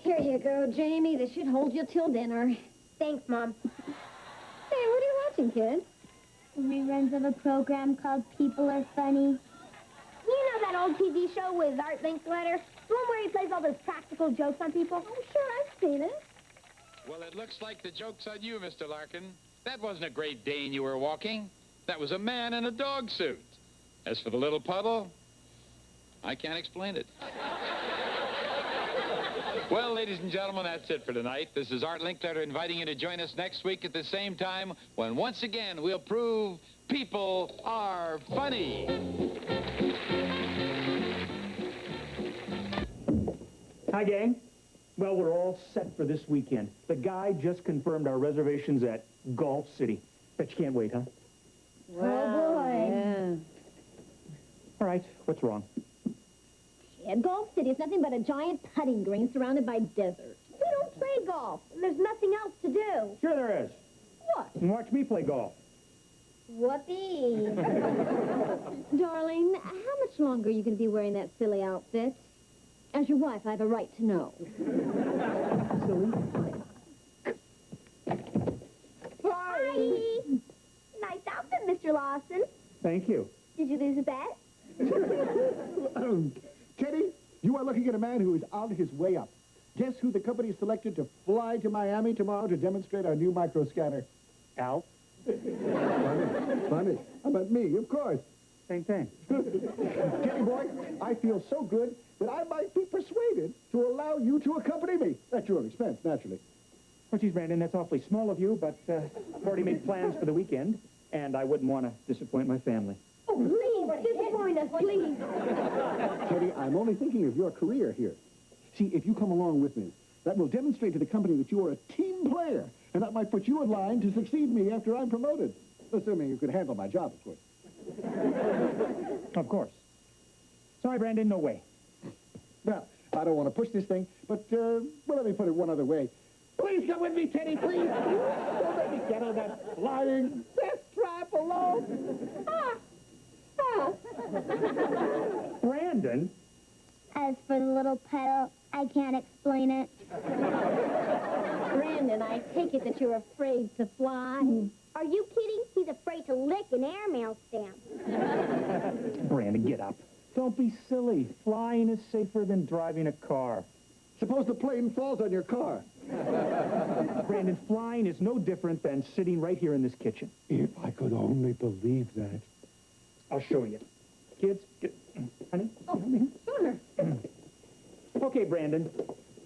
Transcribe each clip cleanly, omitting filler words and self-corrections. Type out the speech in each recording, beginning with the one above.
Here you go, Jamie. This should hold you till dinner. Thanks, Mom. Hey, what are you watching, kid? Reruns of a program called People Are Funny. You know that old TV show with Art Linkletter? The one where he plays all those practical jokes on people? Oh, sure, I've seen it. Well, it looks like the joke's on you, Mr. Larkin. That wasn't a Great Dane you were walking. That was a man in a dog suit. As for the little puddle, I can't explain it. Well, ladies and gentlemen, that's it for tonight. This is Art Linkletter inviting you to join us next week at the same time when once again we'll prove people are funny. Hi, gang. Well, we're all set for this weekend. The guy just confirmed our reservations at Golf City. Bet you can't wait, huh? Oh, boy. Yeah. All right, what's wrong? Kid, Golf City is nothing but a giant putting green surrounded by desert. We don't play golf. There's nothing else to do. Sure there is. What? And watch me play golf. Whoopee. Darling, how much longer are you going to be wearing that silly outfit? As your wife, I have a right to know. Silly? Hi. Nice outfit, Mr. Lawson. Thank you. Did you lose a bet? Teddy, you are looking at a man who is on his way up. Guess who the company selected to fly to Miami tomorrow to demonstrate our new micro scanner? Al? Funny. How about me? Of course. Same thing. Teddy boy, I feel so good that I might be persuaded to allow you to accompany me. At your expense, naturally. Oh, geez, Brandon, that's awfully small of you, but I've already made plans for the weekend, and I wouldn't want to disappoint my family. Oh, please, disappoint us, please. Teddy, I'm only thinking of your career here. See, if you come along with me, that will demonstrate to the company that you are a team player, and that might put you in line to succeed me after I'm promoted. Assuming you could handle my job, of course. Of course. Sorry, Brandon, no way. Now, I don't want to push this thing, but, well, let me put it one other way. Please come with me, Teddy, please. Don't let me get on that flying death trap alone. Brandon? As for the little pedal, I can't explain it. Brandon, I take it that you're afraid to fly. Are you kidding? He's afraid to lick an airmail stamp. Brandon, get up. Don't be silly. Flying is safer than driving a car. Suppose the plane falls on your car. Brandon, flying is no different than sitting right here in this kitchen. If I could only believe that. I'll show you. Kids, honey? Oh, sure. Okay, Brandon.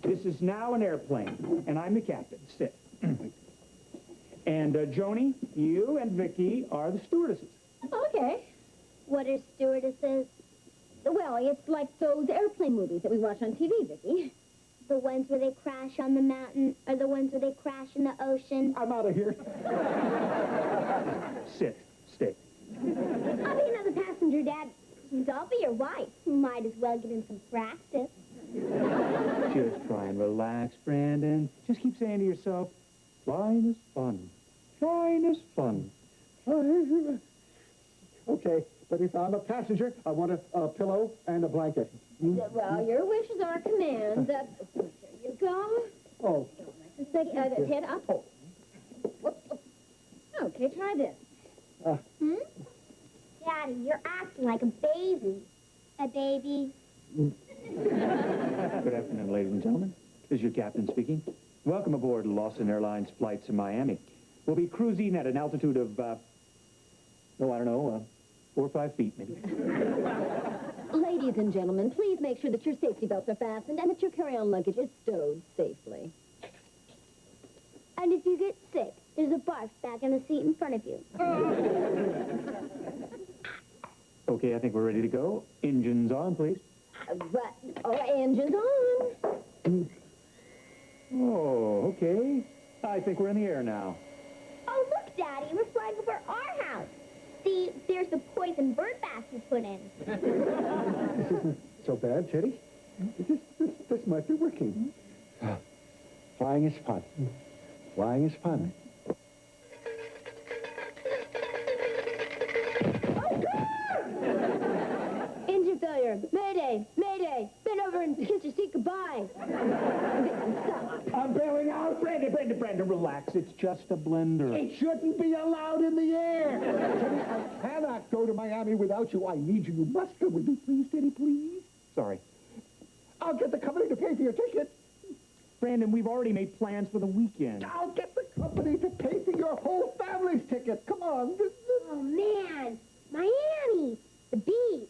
This is now an airplane, and I'm the captain. Sit. And Joni, you and Vicki are the stewardesses. Okay. What are stewardesses? Well, it's like those airplane movies that we watch on TV, Vicki. The ones where they crash on the mountain, or the ones where they crash in the ocean? I'm out of here. Sit. Stay. I'll be another passenger, Dad. I'll be your wife. Might as well get in some practice. Just try and relax, Brandon. Just keep saying to yourself, flying is fun. Flying is fun. Okay, but if I'm a passenger, I want a pillow and a blanket. Well, your wishes are commands. Here you go. Oh. Head up. Oh. Okay, try this. Daddy, you're acting like a baby. A baby? Good afternoon, ladies and gentlemen. This is your captain speaking. Welcome aboard Lawson Airlines flight to Miami. We'll be cruising at an altitude of, I don't know, 4 or 5 feet, maybe. Ladies and gentlemen, please make sure that your safety belts are fastened and that your carry-on luggage is stowed safely. And if you get sick, there's a barf bag in the seat in front of you. Okay, I think we're ready to go. Engines on, please. Engines on. Oh, okay. I think we're in the air now. Oh, look, Daddy, we're flying over our house. See, there's the poison bird bath you put in. This isn't so bad, Teddy. This might be working. Flying is fun. Flying is fun. Engine failure. Mayday. Mayday. Bend over and kiss your seat goodbye. I'm bailing out. Brandon, relax. It's just a blender. It shouldn't be allowed in the air. Teddy, I cannot go to Miami without you. I need you. You must come with me, please, Teddy, please. Sorry. I'll get the company to pay for your ticket. Brandon, we've already made plans for the weekend. I'll get the company to pay for your whole family's ticket. Come on. Oh, man. Miami. The beach.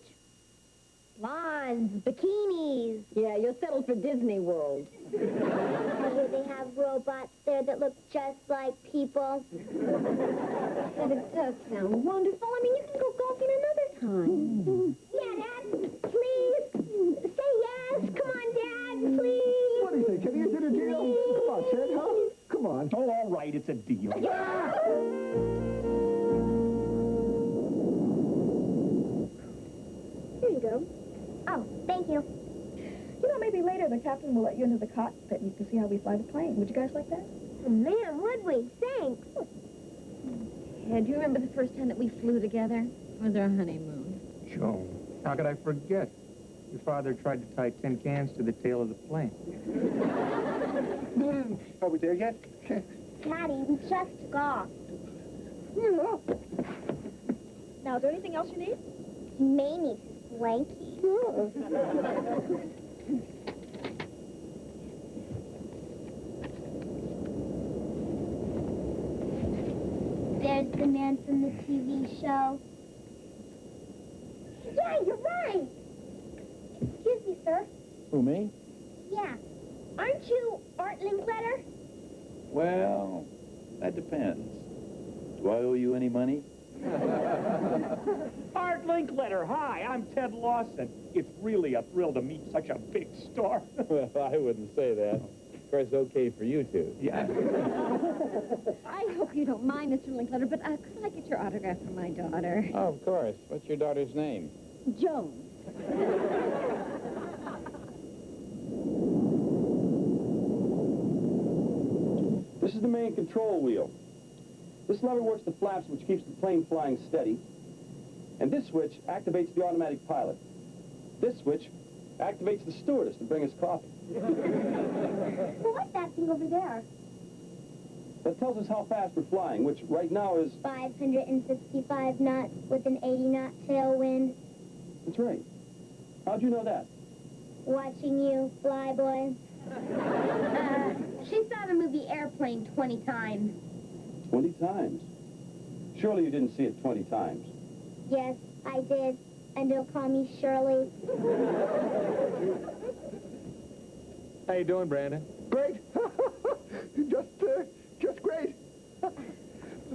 Lawns, bikinis. Yeah, you're settled for Disney World. I hear they have robots there that look just like people. And it does sound wonderful. I mean, you can go golfing another time. Yeah, Dad, please. Say yes. Come on, Dad, please. What do you think, Teddy? Is it a deal? Come on, Ted, huh? Come on. Oh, all right, it's a deal. Here you go. Oh, thank you. You know, maybe later the captain will let you into the cockpit and you can see how we fly the plane. Would you guys like that? Oh, man, would we? Thanks. Ted, do you remember the first time that we flew together? It was our honeymoon. Joan, how could I forget? Your father tried to tie tin cans to the tail of the plane. Are we there yet? Daddy, we just got. Now, is there anything else you need? Mamie's swanky. There's the man from the TV show. Yeah, you're right. Excuse me, sir. Who, me? Yeah. Aren't you Art Linkletter? Well, that depends. Do I owe you any money? Art Linkletter, hi, I'm Ted Lawson. It's really a thrill to meet such a big star. Well, I wouldn't say that. Of course, okay for you two. Yeah. I hope you don't mind, Mr. Linkletter, but could I get your autograph for my daughter? Oh, of course. What's your daughter's name? Joan. This is the main control wheel. This lever works the flaps, which keeps the plane flying steady. And this switch activates the automatic pilot. This switch activates the stewardess to bring us coffee. Well, what's that thing over there? That tells us how fast we're flying, which right now is... 565 knots with an 80-knot tailwind. That's right. How'd you know that? Watching you, fly boy. She saw the movie Airplane 20 times. 20 times. Surely you didn't see it 20 times. Yes, I did. And they'll call me Shirley. How you doing, Brandon? Great. Just great.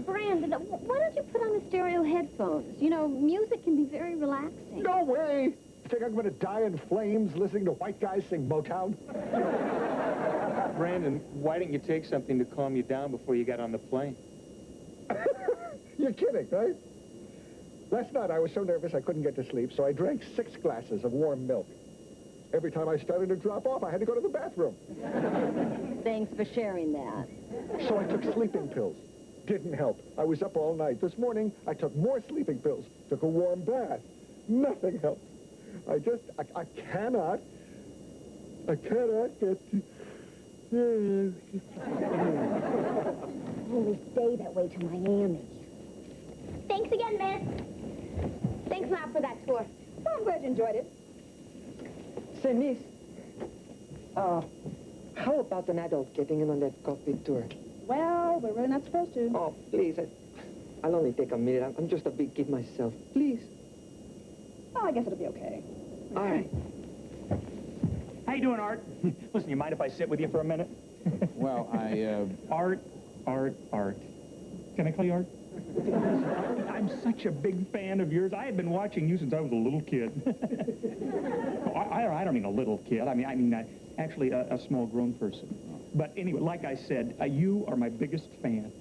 Brandon, why don't you put on the stereo headphones? You know, music can be very relaxing. No way. Think I'm going to die in flames listening to white guys sing Motown? Brandon, why didn't you take something to calm you down before you got on the plane? You're kidding, right? Last night I was so nervous I couldn't get to sleep, so I drank 6 glasses of warm milk. Every time I started to drop off, I had to go to the bathroom. Thanks for sharing that. So I took sleeping pills. Didn't help. I was up all night. This morning, I took more sleeping pills. Took a warm bath. Nothing helped. I cannot get to... Only stay that way to Miami. Thanks again, man. Thanks a lot for that tour. Well, I'm glad you enjoyed it. Say, niece, How about an adult getting in on that cockpit tour? Well, we're really not supposed to. Oh, please. I'll only take a minute. I'm just a big kid myself. Please. Oh, I guess it'll be okay. All right. How you doing, Art? Listen, you mind if I sit with you for a minute? Well, Art. Can I call you Art? I'm such a big fan of yours. I have been watching you since I was a little kid. I don't mean a little kid. I mean actually a small grown person. But anyway, like I said, you are my biggest fan.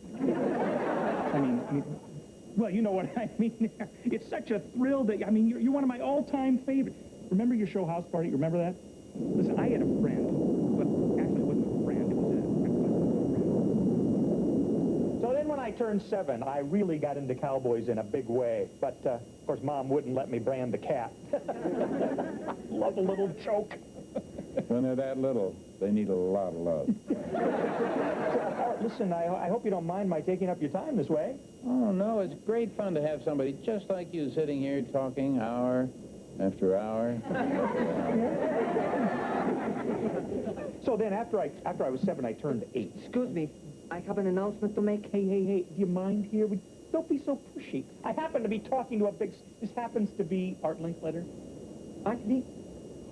Well, you know what I mean. It's such a thrill that, you're one of my all-time favorites. Remember your show House Party? Remember that? Listen, I had a friend. Well, actually, it wasn't a friend. It was a friend. So then when I turned 7, I really got into cowboys in a big way. But, of course, Mom wouldn't let me brand the cat. Love a little joke. when they're that little, they need a lot of love. Listen, I hope you don't mind my taking up your time this way. Oh, no, it's great fun to have somebody just like you sitting here talking hour after hour. So then, after I was 7, I turned 8. Excuse me. I have an announcement to make. Hey, do you mind here? Don't be so pushy. I happen to be talking to a big... This happens to be Art Linkletter. Art Link?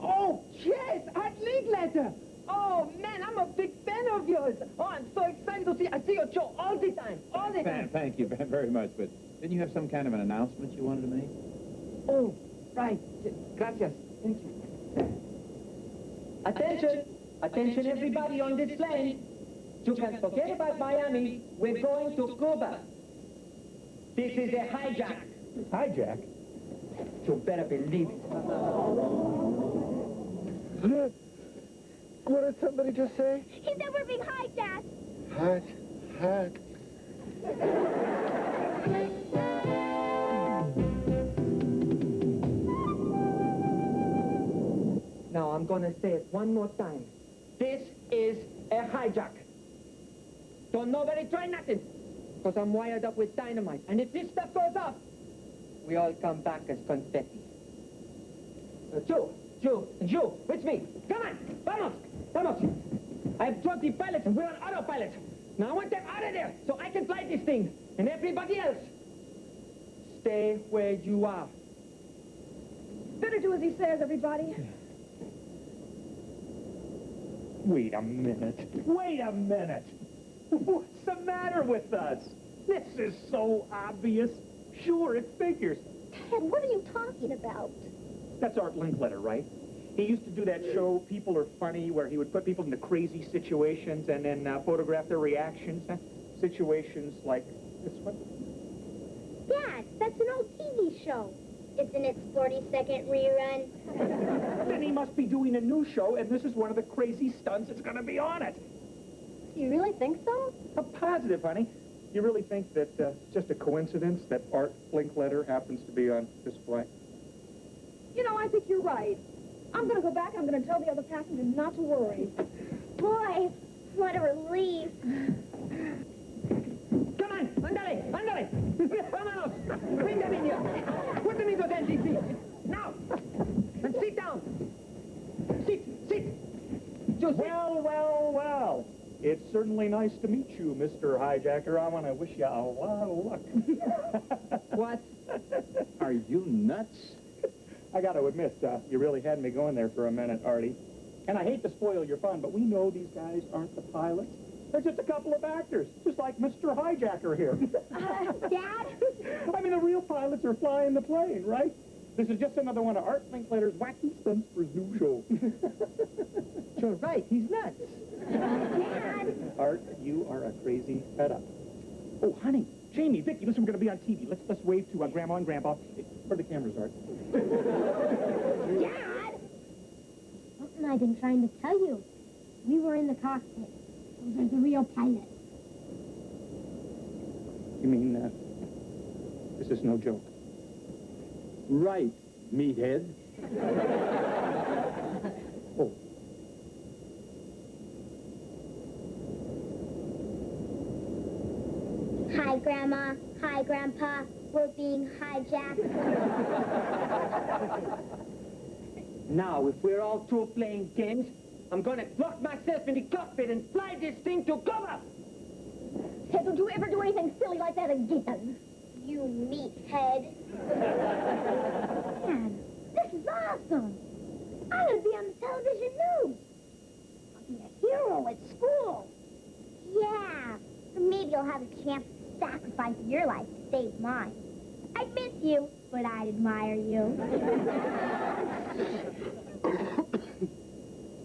Oh, yes! Art Linkletter! Oh, man, I'm a big fan of yours. Oh, I'm so excited to see... I see your show all the time. All the time. Thank you very much, but didn't you have some kind of an announcement you wanted to make? Oh, right. Gracias. Thank you. Attention! Attention, everybody on this plane. You can forget about Miami. We're going to Cuba. This is a hijack. Hijack? You better believe it. What did somebody just say? He said we're being hijacked. Hack. Now, I'm going to say it one more time. This is a hijack. Don't nobody try nothing, because I'm wired up with dynamite. And if this stuff goes off, we all come back as confetti. You, with me. Come on, vamos. I have 20 pilots and we're on autopilot. Now I want them out of there so I can fly this thing. And everybody else, stay where you are. Better do as he says, everybody. Wait a minute. What's the matter with us? This is so obvious. Sure, it figures. Ted, what are you talking about? That's Art Linkletter, right? He used to do that show, People Are Funny, where he would put people into crazy situations and then photograph their reactions. Situations like this one. Dad, that's an old TV show. It's in its 42nd rerun. Then he must be doing a new show, and this is one of the crazy stunts that's going to be on it. You really think so? I'm positive, honey. You really think that it's just a coincidence that Art Linkletter happens to be on this flight? You know, I think you're right. I'm going to go back and I'm going to tell the other passengers not to worry. Boy, what a relief. Come on, andale. Vámonos. Bring them in here. Put them in those NTC. Now. And sit down. Sit. Just sit. Well. It's certainly nice to meet you, Mr. Hijacker. I want to wish you a lot of luck. What? Are you nuts? I got to admit, you really had me going there for a minute, Artie. And I hate to spoil your fun, but we know these guys aren't the pilots. They're just a couple of actors, just like Mr. Hijacker here. Dad? I mean, the real pilots are flying the plane, right? This is just another one of Art Linkletter's wacky stunts for his new show. You're right, he's nuts. Dad? Art, you are a crazy head-up. Oh, honey, Jamie, Vicki, listen, we're going to be on TV. Let's wave to Grandma and Grandpa. Where the cameras, Art? Dad? Something I've been trying to tell you. We were in the cockpit. Those are the real pilots. You mean, this is no joke? Right, meathead. Oh. Hi, Grandma. Hi, Grandpa. We're being hijacked. Now, if we're all through playing games, I'm gonna lock myself in the cockpit and fly this thing to cover! Hey, don't you ever do anything silly like that again. You meathead. Man, this is awesome. I'm going to be on the television news. I'll be a hero at school. Yeah. Or maybe you'll have a chance to sacrifice your life to save mine. I'd miss you, but I'd admire you.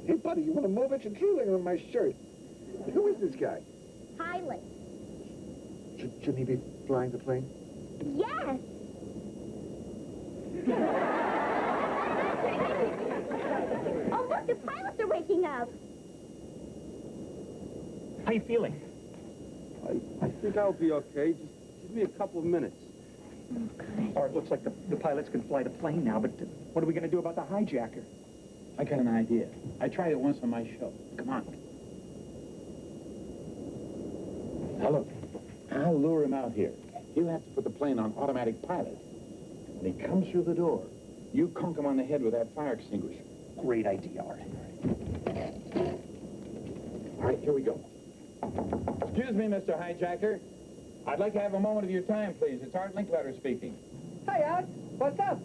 Hey, buddy, you want to move it? You're drooling on my shirt. Who is this guy? Pilot. Shouldn't he be flying the plane? Yes. Oh, look, the pilots are waking up. How you feeling? I think I'll be okay. Just give me a couple of minutes. All right, looks like the pilots can fly the plane now, but what are we going to do about the hijacker? I got an idea. I tried it once on my show. Come on. Now look, I'll lure him out here. He'll have to put the plane on automatic pilot. When he comes through the door, you conk him on the head with that fire extinguisher. Great idea, Art. All right, here we go. Excuse me, Mr. Hijacker. I'd like to have a moment of your time, please. It's Art Linkletter speaking. Hi, Art. What's up?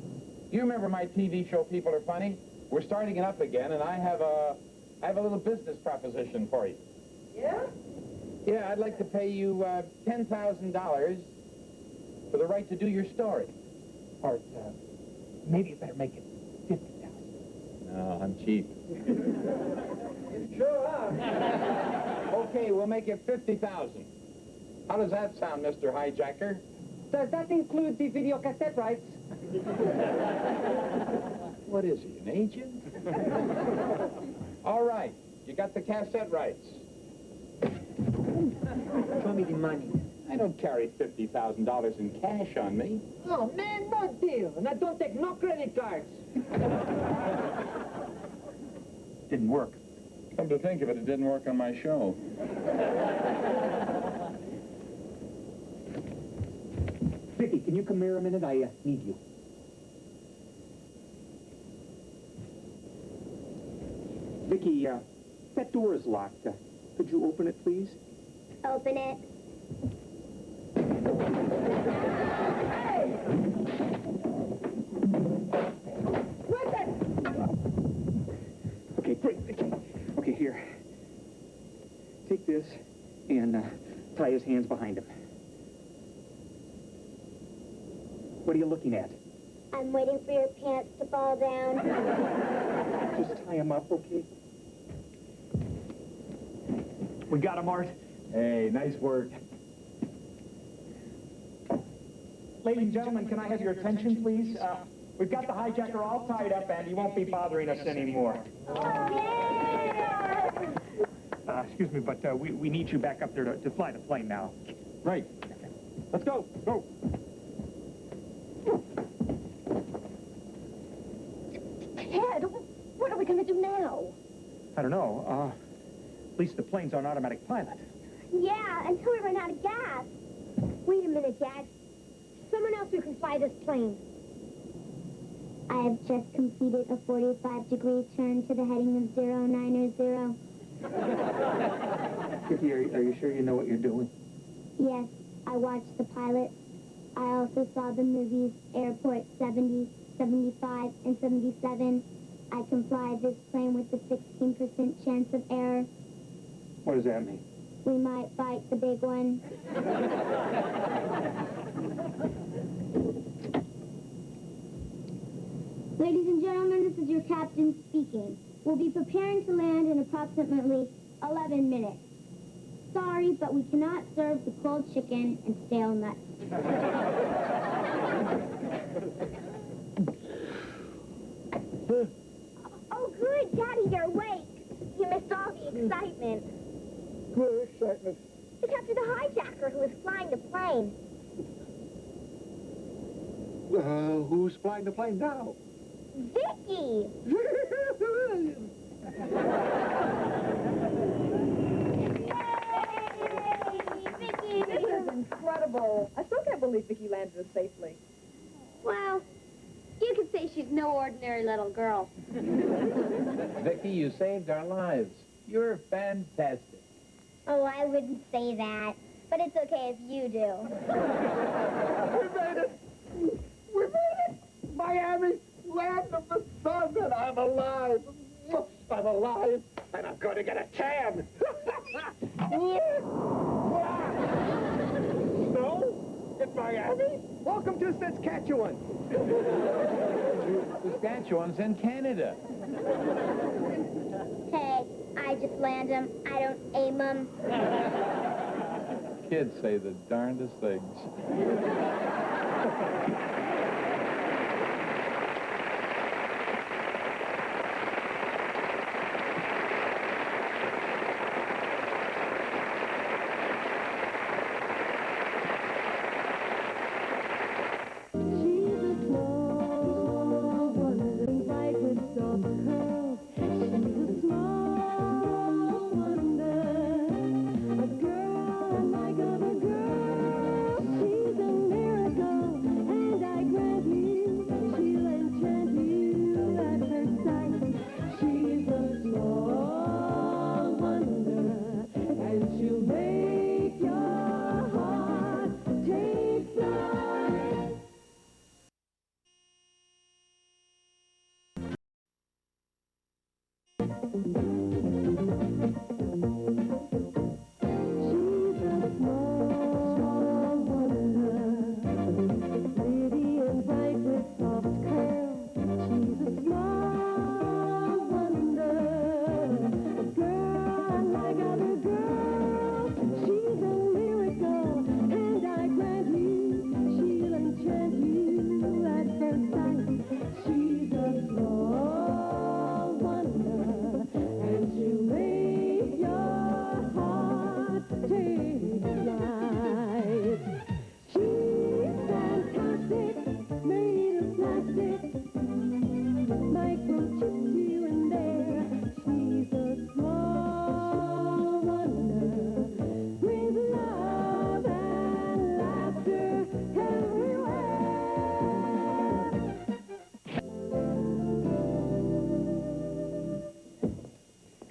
You remember my TV show, People Are Funny? We're starting it up again, and I have a little business proposition for you. Yeah? Yeah, I'd like to pay you $10,000 for the right to do your story. Art, maybe you better make it 50,000. No, I'm cheap. Sure are. Okay, we'll make it 50,000. How does that sound, Mr. Hijacker? Does that include the video cassette rights? What is he, an agent? All right, you got the cassette rights. Show me the money. I don't carry $50,000 in cash on me. Oh, man, no deal. And I don't take no credit cards. Didn't work. Come to think of it, it didn't work on my show. Vicki, can you come here a minute? I need you. Vicki, that door is locked. Could you open it, please? Open it. Okay, great, Vicki. Okay, here. Take this and tie his hands behind him. What are you looking at? I'm waiting for your pants to fall down. Just tie him up, okay? We got him, Art. Hey, nice work. Ladies and gentlemen, can I have your attention, please? We've got the hijacker all tied up, and he won't be bothering us anymore. Excuse me, but we need you back up there to fly the plane now. Right. Let's go. Go. Ted, what are we going to do now? I don't know. At least the plane's on automatic pilot. Yeah, until we run out of gas. Wait a minute, Dad. Someone else who can fly this plane. I have just completed a 45-degree turn to the heading of 090. Vicki, are you sure you know what you're doing? Yes, I watched the pilot. I also saw the movies Airport 70, 75, and 77. I can fly this plane with a 16% chance of error. What does that mean? We might fight the big one. Ladies and gentlemen, this is your captain speaking. We'll be preparing to land in approximately 11 minutes. Sorry, but we cannot serve the cold chicken and stale nuts. Oh, good, Daddy, you're awake. You missed all the excitement. Good excitement. To capture the hijacker who was flying the plane. Who's flying the plane now? Vicki! Vicki! This is incredible. I still can't believe Vicki landed us safely. Well, You could say she's no ordinary little girl. Vicki, you saved our lives. You're fantastic. Oh, I wouldn't say that. But it's okay if you do. We made it! We made it! Miami, land of the sun, and I'm alive! I'm alive, and I'm going to get a tan! Snow? In Miami? Welcome to Saskatchewan. Saskatchewan's in Canada. Hey, I just land 'em. I don't aim 'em. Kids say the darndest things.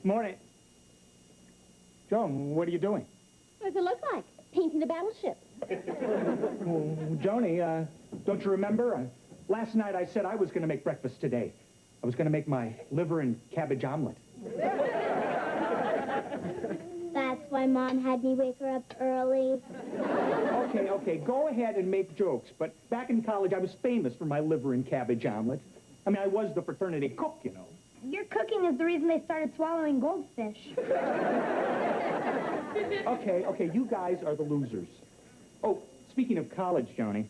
Morning. Joan, what are you doing? What does it look like? Painting a battleship. Well, Joni, don't you remember? Last night I said I was going to make breakfast today. I was going to make my liver and cabbage omelet. That's why Mom had me wake her up early. Okay, go ahead and make jokes, but back in college I was famous for my liver and cabbage omelet. I mean, I was the fraternity cook, you know. Your cooking is the reason they started swallowing goldfish. Okay, you guys are the losers. Oh, speaking of college, Joni,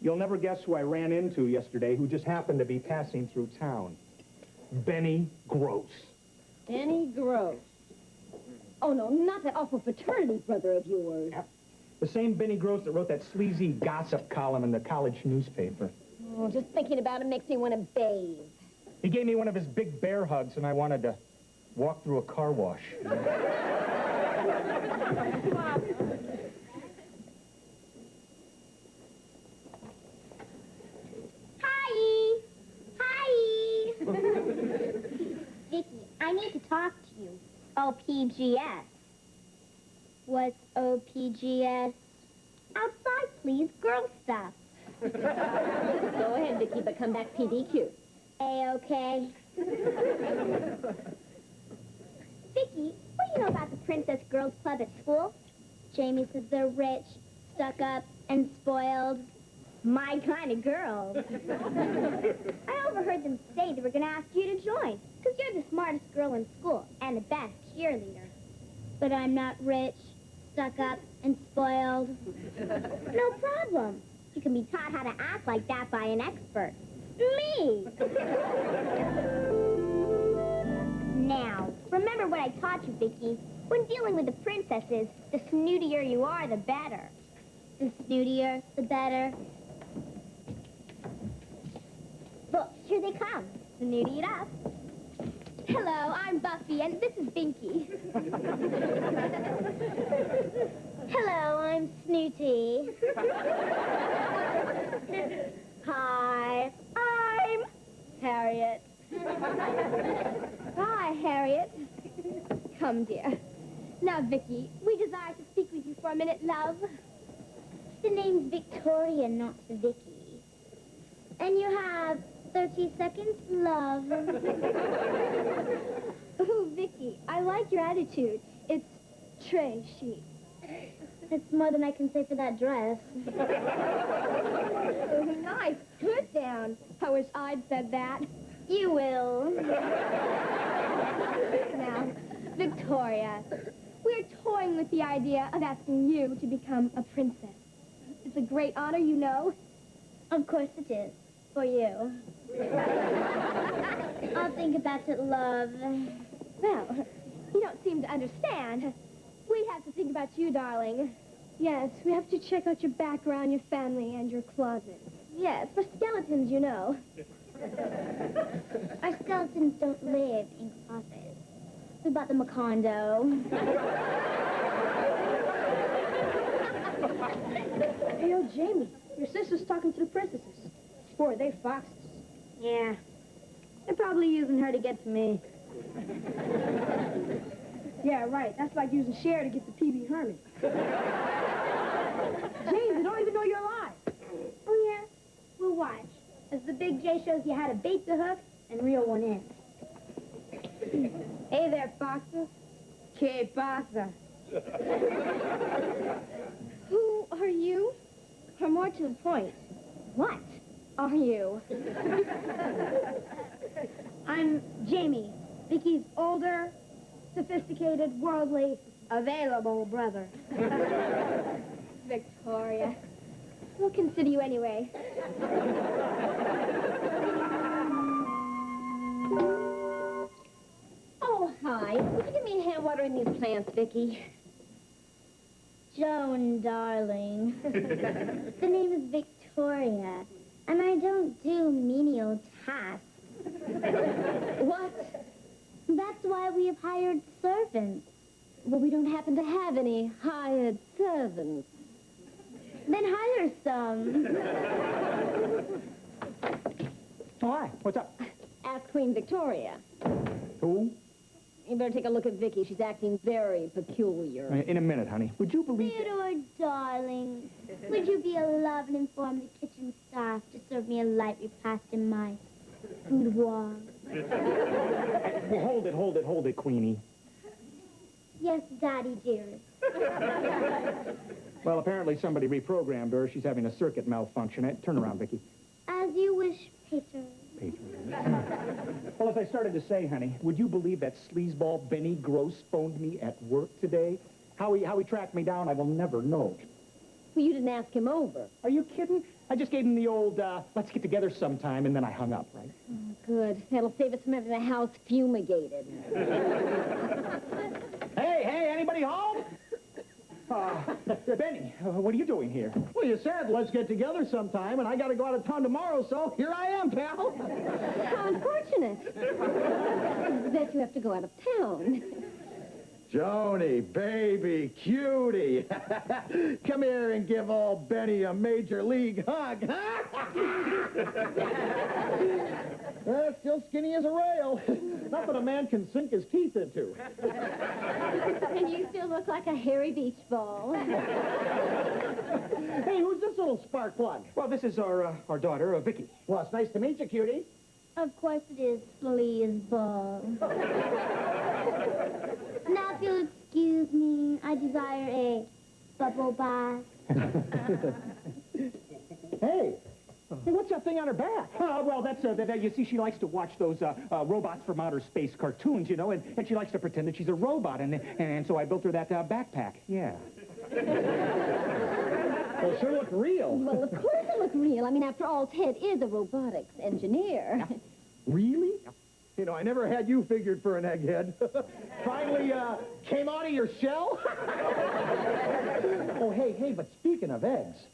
you'll never guess who I ran into yesterday who just happened to be passing through town. Benny Gross. Benny Gross. Oh, no, not that awful fraternity brother of yours. Yep. The same Benny Gross that wrote that sleazy gossip column in the college newspaper. Oh, just thinking about him makes me want to bathe. He gave me one of his big bear hugs, and I wanted to walk through a car wash. Hi! Hi! Vicki, I need to talk to you. OPGS. What's OPGS? Outside, please. Girl stuff. Go ahead, Vicki, but come back PDQ. A-okay. Vicki, what do you know about the Princess Girls Club at school? Jamie says they're rich, stuck up, and spoiled. My kind of girls. I overheard them say they were going to ask you to join, because you're the smartest girl in school and the best cheerleader. But I'm not rich, stuck up, and spoiled. No problem. You can be taught how to act like that by an expert. Me! Now, remember what I taught you, Vicki. When dealing with the princesses, the snootier you are, the better. The snootier, the better. Look, here they come. Snooty it up. Hello, I'm Buffy, and this is Binky. Hello, I'm Snooty. Hi, I'm Hi, Harriet. Come, dear. Now, Vicki, we desire to speak with you for a minute, love. The name's Victoria, not Vicki. And you have 30 seconds, love. Ooh, Vicki, I like your attitude. It's trashy. It's more than I can say for that dress. Oh, nice. Good down. I wish I'd said that. You will. Now, Victoria, we're toying with the idea of asking you to become a princess. It's a great honor, you know. Of course it is. For you. I'll think about it, love. Well, you don't seem to understand. We have to think about you, darling. Yes, we have to check out your background, your family, and your closet. Yes, for skeletons, you know. Our skeletons don't live in closets. We bought them a condo. Hey, oh, Jamie, your sister's talking to the princesses. Boy, they foxes. Yeah. They're probably using her to get to me. Yeah, right. That's like using Cher to get to P.B. Herman. James, they don't even know you're alive. Oh, yeah? We'll watch. As the Big J shows you how to bait the hook and reel one in. Hey there, foxes. Que pasa? Who are you? Or more to the point, what are you? I'm Jamie, Vicky's older, sophisticated, worldly, available brother. Victoria. We'll consider you anyway. Oh, hi. Would you give me a hand watering these plants, Vicki? Joan, darling. The name is Victoria, and I don't do menial tasks. What? That's why we have hired servants. Well, we don't happen to have any hired servants. Then hire some. Oh, hi. What's up? Ask Queen Victoria. Who? You better take a look at Vicki. She's acting very peculiar. In a minute, honey. Would you believe... Theodore, darling, would you be a love and inform the kitchen staff to serve me a light repast in my boudoir? Well, hold it, Queenie. Yes, Daddy, dearest. Well, apparently somebody reprogrammed her. She's having a circuit malfunction. Turn around, Vicki. As you wish, Peter. Well, as I started to say, honey, would you believe that sleazeball Benny Gross phoned me at work today? How he tracked me down, I will never know. Well, you didn't ask him over. Are you kidding? I just gave him the old, let's get together sometime, and then I hung up, right? Oh, good. That'll save us from having the house fumigated. Hey, anybody home? Benny, what are you doing here? Well, you said let's get together sometime, and I got to go out of town tomorrow, so here I am, pal. How unfortunate. I bet you have to go out of town. Joni, baby, cutie. Come here and give old Benny a major league hug. Still skinny as a rail. Nothing a man can sink his teeth into. And you still look like a hairy beach ball. Hey, who's this little spark plug? Well, this is our daughter, Vicki. Well, it's nice to meet you, cutie. Of course it is, sleazeball. Now, if you'll excuse me, I desire a bubble bath. Hey, what's that thing on her back? Well, that's, you see, she likes to watch those robots from outer space cartoons, you know, and she likes to pretend that she's a robot, and so I built her that backpack, yeah. Well, sure look real. Well, of course it looks real. I mean, after all, Ted is a robotics engineer. Really? You know, I never had you figured for an egghead. Finally, came out of your shell? Oh, hey, but speaking of eggs,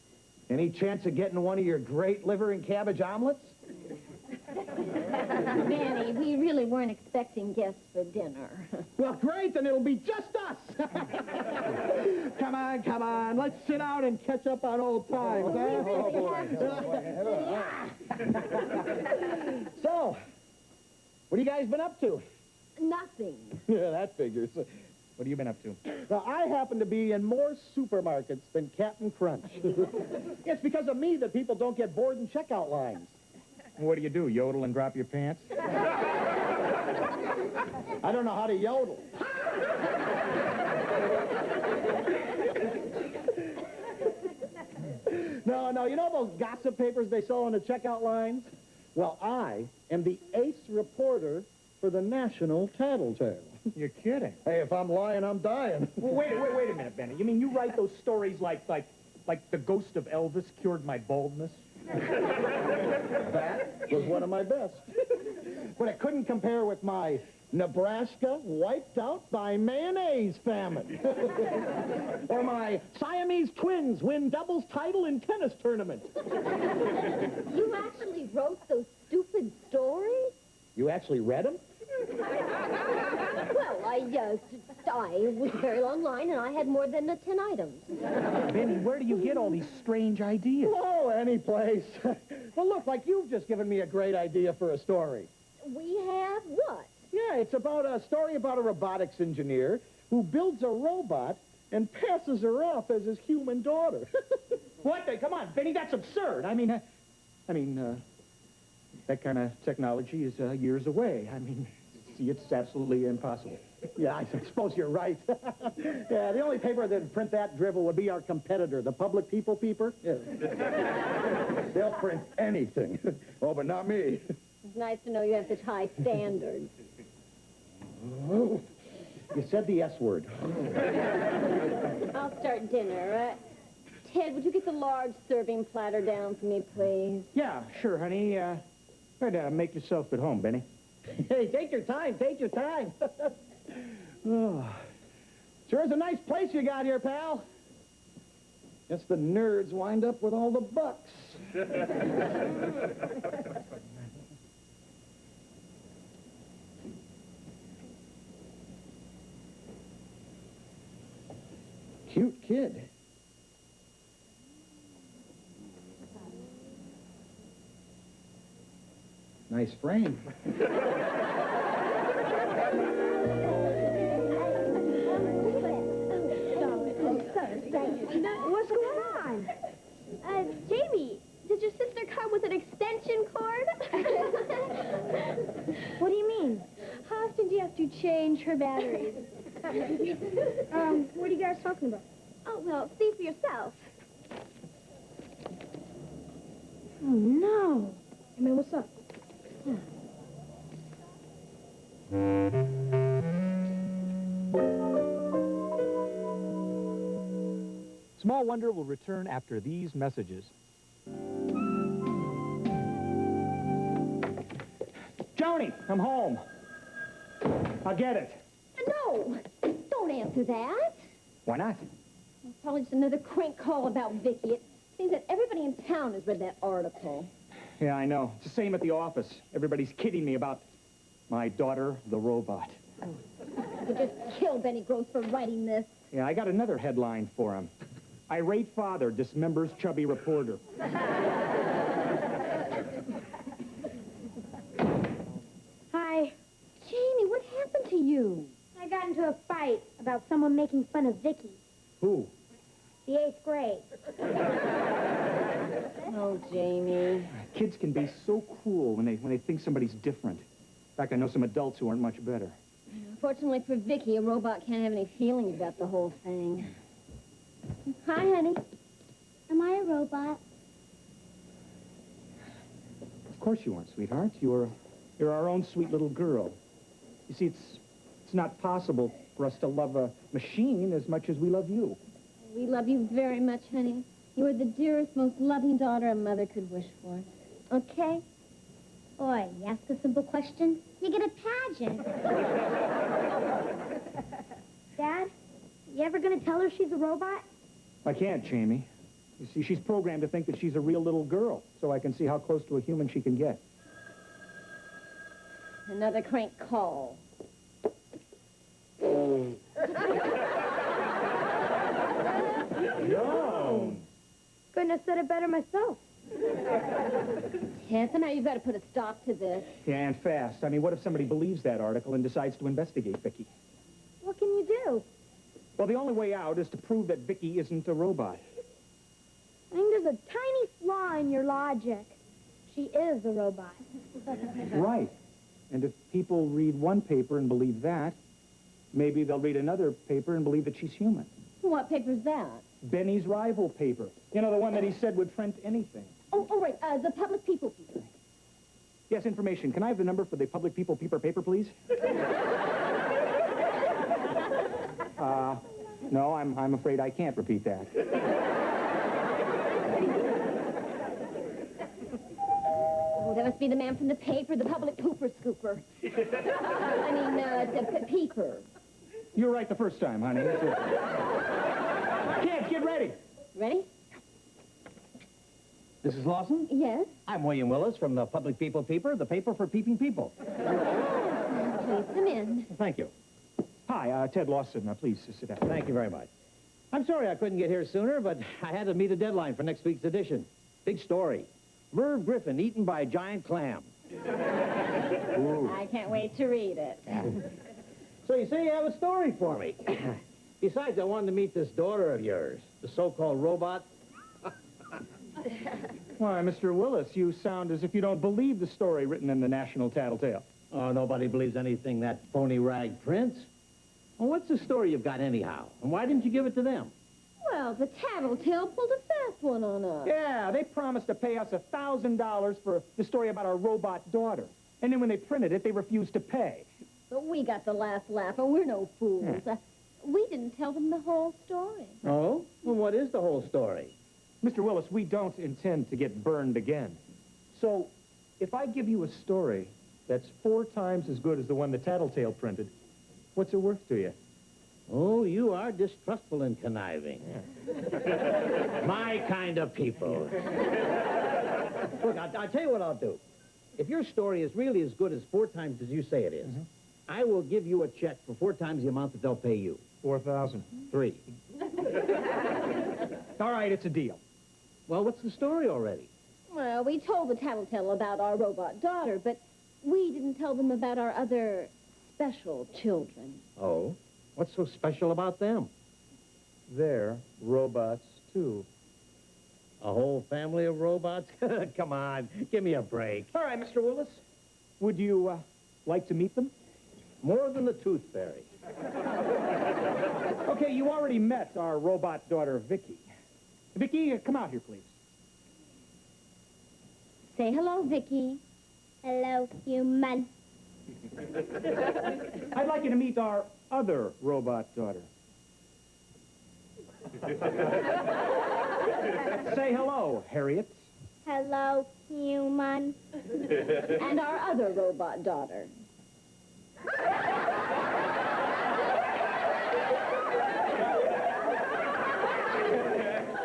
any chance of getting one of your great liver and cabbage omelets? Manny, we really weren't expecting guests for dinner. Well, great, then it'll be just us. Come on, let's sit down and catch up on old times, huh? Oh, boy. So, What have you guys been up to? Nothing. Yeah, that figures. What have you been up to? Now, I happen to be in more supermarkets than Captain Crunch. It's because of me that people don't get bored in checkout lines. What do you do, yodel and drop your pants? I don't know how to yodel. No, you know those gossip papers they sell on the checkout lines? Well, I am the ace reporter for the National Tattletale. You're kidding. Hey, if I'm lying, I'm dying. Well, wait a minute, Benny. You mean you write those stories like the ghost of Elvis cured my baldness? That was one of my best. But it couldn't compare with my Nebraska wiped out by mayonnaise famine. Or my Siamese twins win doubles title in tennis tournament. You actually wrote those stupid stories? You actually read them? Well, I was a very long line, and I had more than 10 items. Benny, where do you get all these strange ideas? Oh, any place. Well, look, like you've just given me a great idea for a story. We have what? Yeah, it's about a story about a robotics engineer who builds a robot and passes her off as his human daughter. What? Come on, Benny, that's absurd. I mean, that kind of technology is years away. I mean, see, it's absolutely impossible. Yeah, I suppose you're right. Yeah, the only paper that'd print that drivel would be our competitor, the Public People Peeper. Yeah. They'll print anything. Oh, but not me. It's nice to know you have such high standards. Oh, you said the S word. I'll start dinner. Ted, would you get the large serving platter down for me, please? Yeah, sure, honey. Try to make yourself at home, Benny. Hey, take your time, take your time. Oh, sure is a nice place you got here, pal. Guess the nerds wind up with all the bucks. Cute kid. Nice frame. What's going on? Jamie, did your sister come with an extension cord? What do you mean? How often do you have to change her batteries? What are you guys talking about? Oh, well, see for yourself. Oh, no. Hey, man, what's up? Small Wonder will return after these messages. Joni, I'm home. I'll get it. No! Don't answer that. Why not? It's probably just another crank call about Vicki. It seems that everybody in town has read that article. Yeah, I know. It's the same at the office. Everybody's kidding me about my daughter, the robot. I could just kill Benny Gross for writing this. Yeah, I got another headline for him. Irate father dismembers chubby reporter. Hi. Jamie, what happened to you? I got into a fight about someone making fun of Vicki. Who? The 8th grade. Oh, Jamie. Kids can be so cruel when they think somebody's different. In fact, I know some adults who aren't much better. Unfortunately for Vicki, a robot can't have any feelings about the whole thing. Hi, honey. Am I a robot? Of course you aren't, sweetheart. You're our own sweet little girl. You see, it's not possible for us to love a machine as much as we love you. We love you very much, honey. You are the dearest, most loving daughter a mother could wish for. Okay? Boy, you ask a simple question, you get a pageant. Dad, you ever gonna tell her she's a robot? I can't, Jamie. You see, she's programmed to think that she's a real little girl, so I can see how close to a human she can get. Another crank call. No! Couldn't have said it better myself. Ted, somehow you've got to put a stop to this. Yeah, and fast. I mean, what if somebody believes that article and decides to investigate Vicki? What can you do? Well, the only way out is to prove that Vicki isn't a robot. I think there's a tiny flaw in your logic. She is a robot. Right. And if people read one paper and believe that, maybe they'll read another paper and believe that she's human. What paper's that? Benny's rival paper. You know, the one that he said would print anything. Oh, right, the Public People paper. Yes, information. Can I have the number for the Public People paper, please? No, I'm afraid I can't repeat that. Oh, that must be the man from the paper, the Public Pooper Scooper. I mean, the peeper. You're right the first time, honey. Kids, get ready. Ready? Mrs. Lawson? Yes? I'm William Willis from the Public People Peeper, the paper for peeping people. Please come in. Thank you. Hi, Ted Lawson. Please sit down. Thank you very much. I'm sorry I couldn't get here sooner, but I had to meet a deadline for next week's edition. Big story. Merv Griffin eaten by a giant clam. I can't wait to read it. So you say you have a story for me. Besides, I wanted to meet this daughter of yours, the so-called robot. Why, Mr. Willis, you sound as if you don't believe the story written in the National Tattletale. Oh, nobody believes anything that phony rag prints. Well, what's the story you've got anyhow? And why didn't you give it to them? Well, the Tattletale pulled a fast one on us. Yeah, they promised to pay us $1,000 for the story about our robot daughter. And then when they printed it, they refused to pay. But we got the last laugh, and we're no fools. We didn't tell them the whole story. Oh? Well, what is the whole story? Mr. Willis, we don't intend to get burned again. So, if I give you a story that's 4 times as good as the one the Tattletale printed, what's it worth to you? Oh, you are distrustful and conniving. My kind of people. Look, I'll tell you what I'll do. If your story is really as good as 4 times as you say it is, I will give you a check for 4 times the amount that they'll pay you. 4,000. 3. All right, it's a deal. Well, what's the story already? Well, we told the Tattletale about our robot daughter, but we didn't tell them about our other special children. Oh? What's so special about them? They're robots, too. A whole family of robots? Come on, give me a break. All right, Mr. Willis. Would you like to meet them? More than the Tooth Fairy. Okay, you already met our robot daughter, Vicki. Vicki, come out here, please. Say hello, Vicki. Hello, human. I'd like you to meet our other robot daughter. Say hello, Harriet. Hello, human. And our other robot daughter.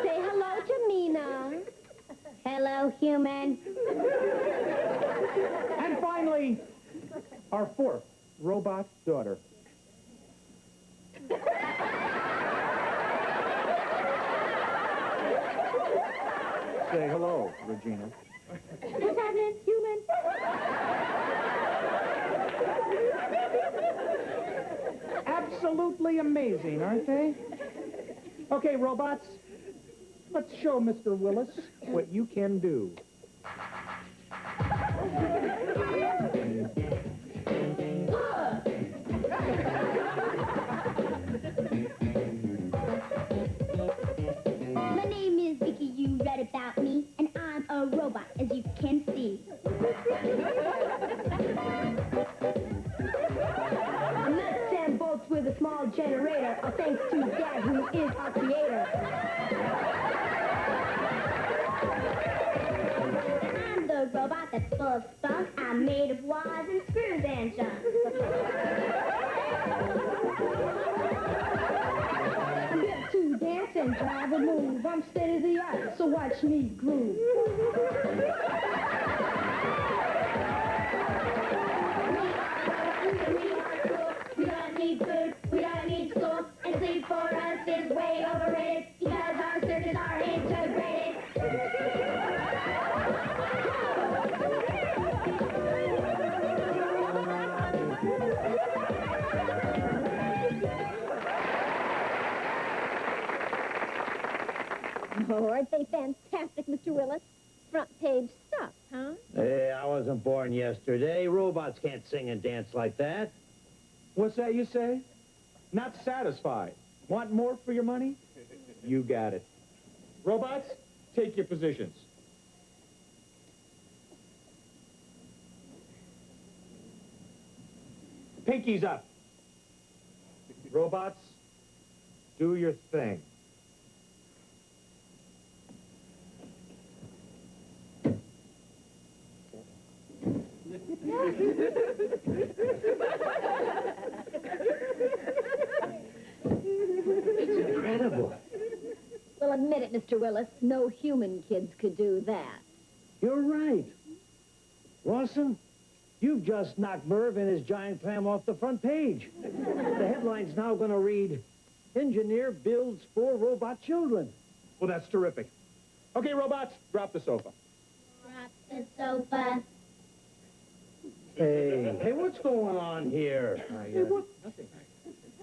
Say hello to Mina. Hello, human. And finally, our 4th robot daughter. Say hello, Regina. What's happening, human? Absolutely amazing, aren't they? Okay, robots, let's show Mr. Willis what you can do. My name is Vicki, you read about me, and I'm a robot, as you can see. I'm not Sam Bolts with a small generator, all thanks to Dad, who is our creator. I'm the robot that's full of spunk. I'm made of wires and screws and junk. I'm built to dance and drive and move. I'm state of the art, so watch me groove. We don't need food, we don't need school, and sleep for us is way overrated because our circuits are integrated. Oh, aren't they fantastic, Mr. Willis? Front page stuff, huh? Hey, I wasn't born yesterday. Robots can't sing and dance like that. What's that you say? Not satisfied. Want more for your money? You got it. Robots, take your positions. Pinky's up. Robots, do your thing. It's incredible. Well, admit it, Mr. Willis. No human kids could do that. You're right. Rawson, you've just knocked Merv and his giant clam off the front page. The headline's now going to read, Engineer builds 4 robot children. Well, that's terrific. Okay, robots, drop the sofa. Drop the sofa. Hey, what's going on here? Hey, what? Nothing.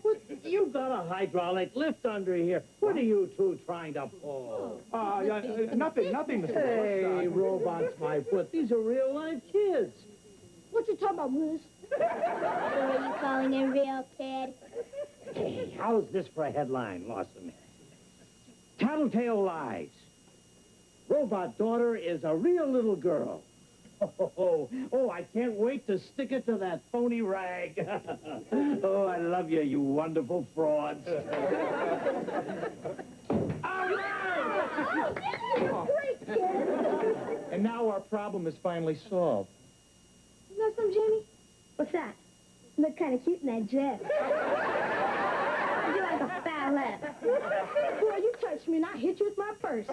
What? You've got a hydraulic lift under here. What are you two trying to pull? Nothing, Mr. Hey, Willis. robots, my foot. These are real-life kids. What you talking about, Willis? So are you calling a real kid? Hey, how's this for a headline, Lawson? Tattletale lies. Robot daughter is a real little girl. Oh, I can't wait to stick it to that phony rag. Oh, I love you, you wonderful frauds. Great kid! And now our problem is finally solved. You know something, Jamie? What's that? You look kind of cute in that dress. You like a ballet. Boy, you touched me and I hit you with my purse.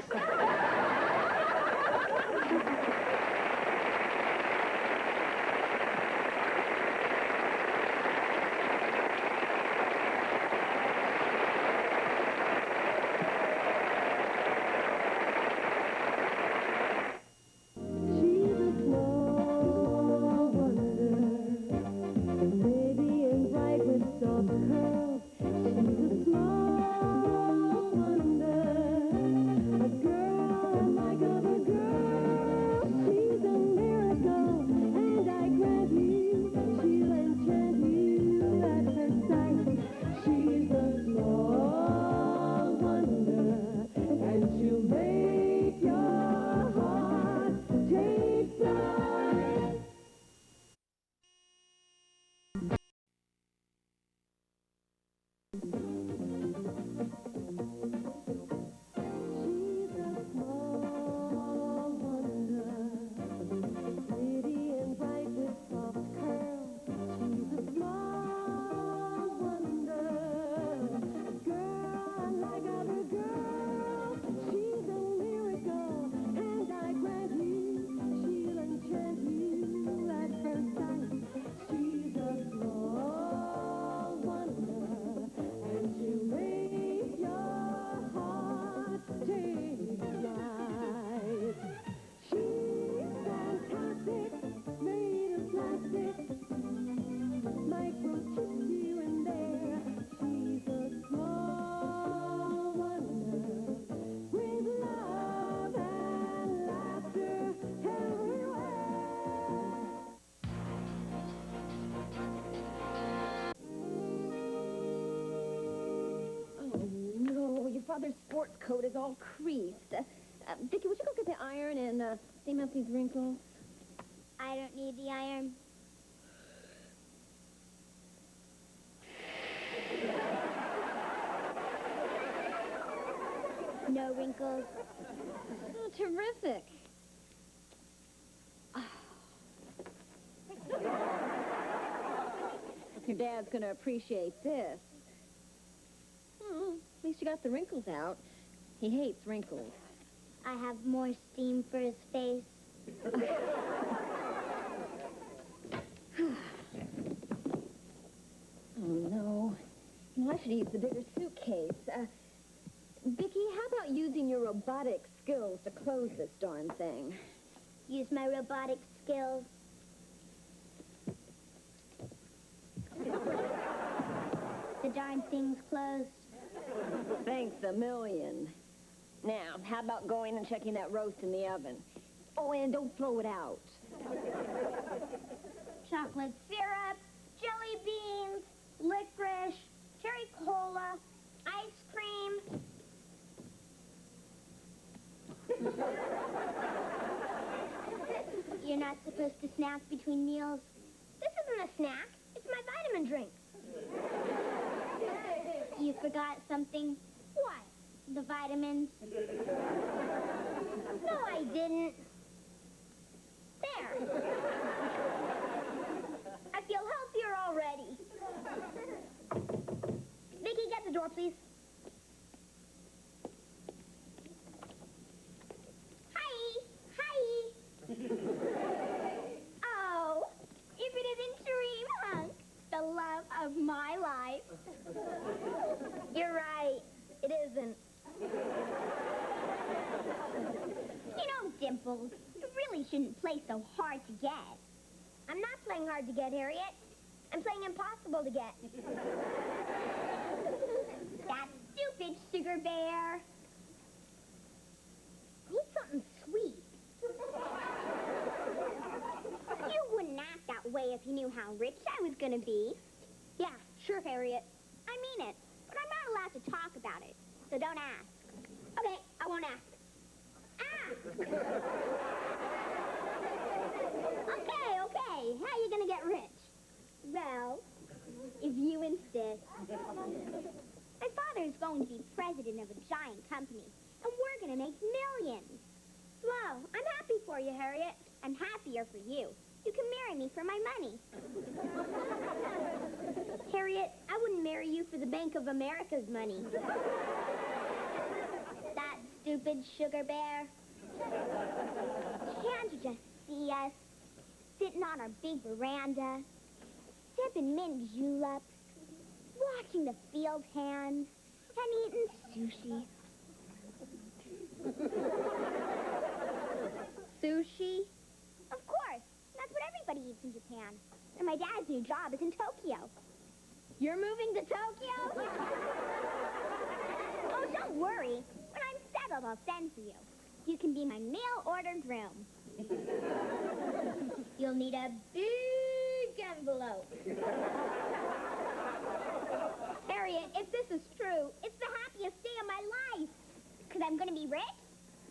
Father's sports coat is all creased. Vicki, would you go get the iron and steam out these wrinkles? I don't need the iron. No wrinkles. Oh, terrific. Your dad's going to appreciate this. At least you got the wrinkles out. He hates wrinkles. I have more steam for his face. Oh, no. Well, I should use the bigger suitcase. Vicki, how about using your robotic skills to close this darn thing? Use my robotic skills. The darn thing's closed. Thanks a million. Now, how about going and checking that roast in the oven? Oh, and don't throw it out. Chocolate syrup, jelly beans, licorice, cherry cola, ice cream. You're not supposed to snack between meals. This isn't a snack. It's my vitamin drink. You forgot something? What? The vitamins? No, I didn't. There. I feel healthier already. Vicki, get the door, please. Hi. Hi. Oh, if it isn't Dream Hunk, the love of my life. You're right. It isn't. You know, Dimples, you really shouldn't play so hard to get. I'm not playing hard to get, Harriet. I'm playing impossible to get. That stupid sugar bear. I need something sweet. You wouldn't act that way if you knew how rich I was gonna be. Yeah, sure, Harriet. I mean it, but I'm not allowed to talk about it, so don't ask. Okay, I won't ask. Okay. How are you gonna get rich? Well, if you insist. My father is going to be president of a giant company, and we're gonna make millions. Well, I'm happy for you, Harriet. I'm happier for you. You can marry me for my money. Harriet, I wouldn't marry you for the Bank of America's money. That stupid sugar bear. Can't you just see us? Sitting on our big veranda, sipping mint juleps, watching the field hands, and eating sushi. Sushi? Of course. That's what everybody eats in Japan. And my dad's new job is in Tokyo. You're moving to Tokyo? Oh, don't worry. When I'm settled, I'll send for you. You can be my mail-order groom. You'll need a big envelope. Harriet, if this is true, it's the happiest day of my life. Because I'm going to be rich?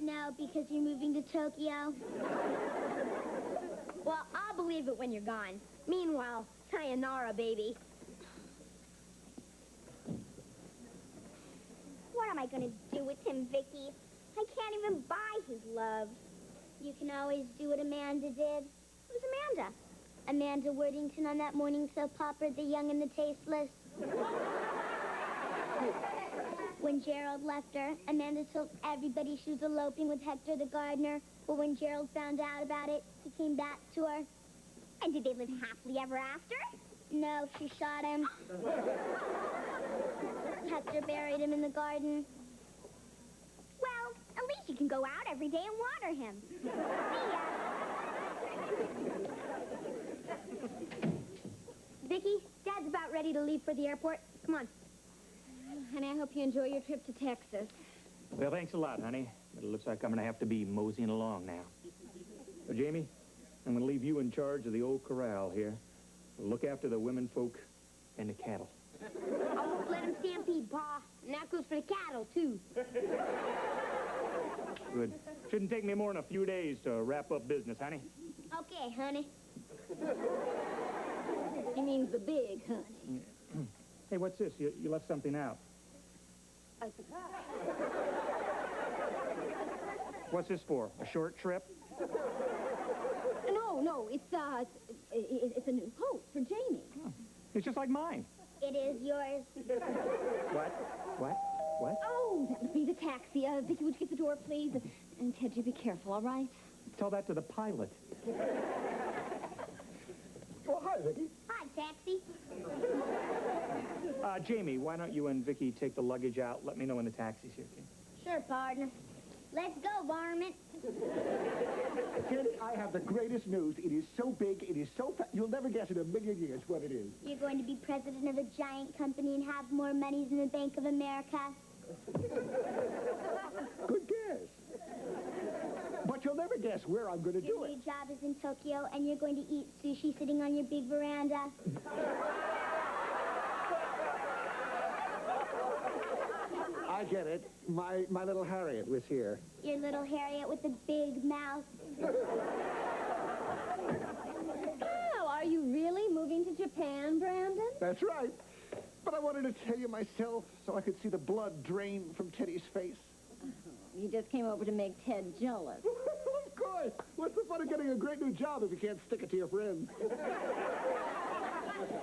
No, because you're moving to Tokyo. Well, I'll believe it when you're gone. Meanwhile, sayonara, baby. What am I going to do with him, Vicki? I can't even buy his love. You can always do what Amanda did. Who's Amanda? Amanda Worthington on that morning soap opera, The Young and the Tasteless. When Gerald left her, Amanda told everybody she was eloping with Hector the gardener. But when Gerald found out about it, he came back to her. And did they live happily ever after? No, she shot him. Hector buried him in the garden. Well, at least you can go out every day and water him. See ya. Vicki, Dad's about ready to leave for the airport. Come on. And I hope you enjoy your trip to Texas. Well, thanks a lot, honey. But it looks like I'm going to have to be moseying along now. So, Jamie, I'm going to leave you in charge of the old corral here. Look after the women folk and the cattle. I won't let him stampede, Pa. And that goes for the cattle, too. Good. Shouldn't take me more than a few days to wrap up business, honey. Okay, honey. He means the big honey. Hey, what's this? You left something out. What's this for? A short trip? No, it's a new coat for Jamie. Oh, it's just like mine. It is yours. What? Oh, that would be the taxi. Vicki, would you get the door, please? And Ted, you be careful, all right? Tell that to the pilot. Oh, hi, Vicki. Hi, taxi. Jamie, why don't you and Vicki take the luggage out? Let me know when the taxi's here, okay? Sure, partner. Let's go, varmint. Kid, I have the greatest news. It is so big, it is so fat, you'll never guess in a million years what it is. You're going to be president of a giant company and have more money than the Bank of America. Good guess. But you'll never guess where I'm going to do Your it. new job is in Tokyo, and you're going to eat sushi sitting on your big veranda. I get it. My little Harriet was here. Your little Harriet with the big mouth. Oh, are you really moving to Japan, Brandon? That's right. But I wanted to tell you myself so I could see the blood drain from Teddy's face. You just came over to make Ted jealous. Of course. What's the fun of getting a great new job if you can't stick it to your friends?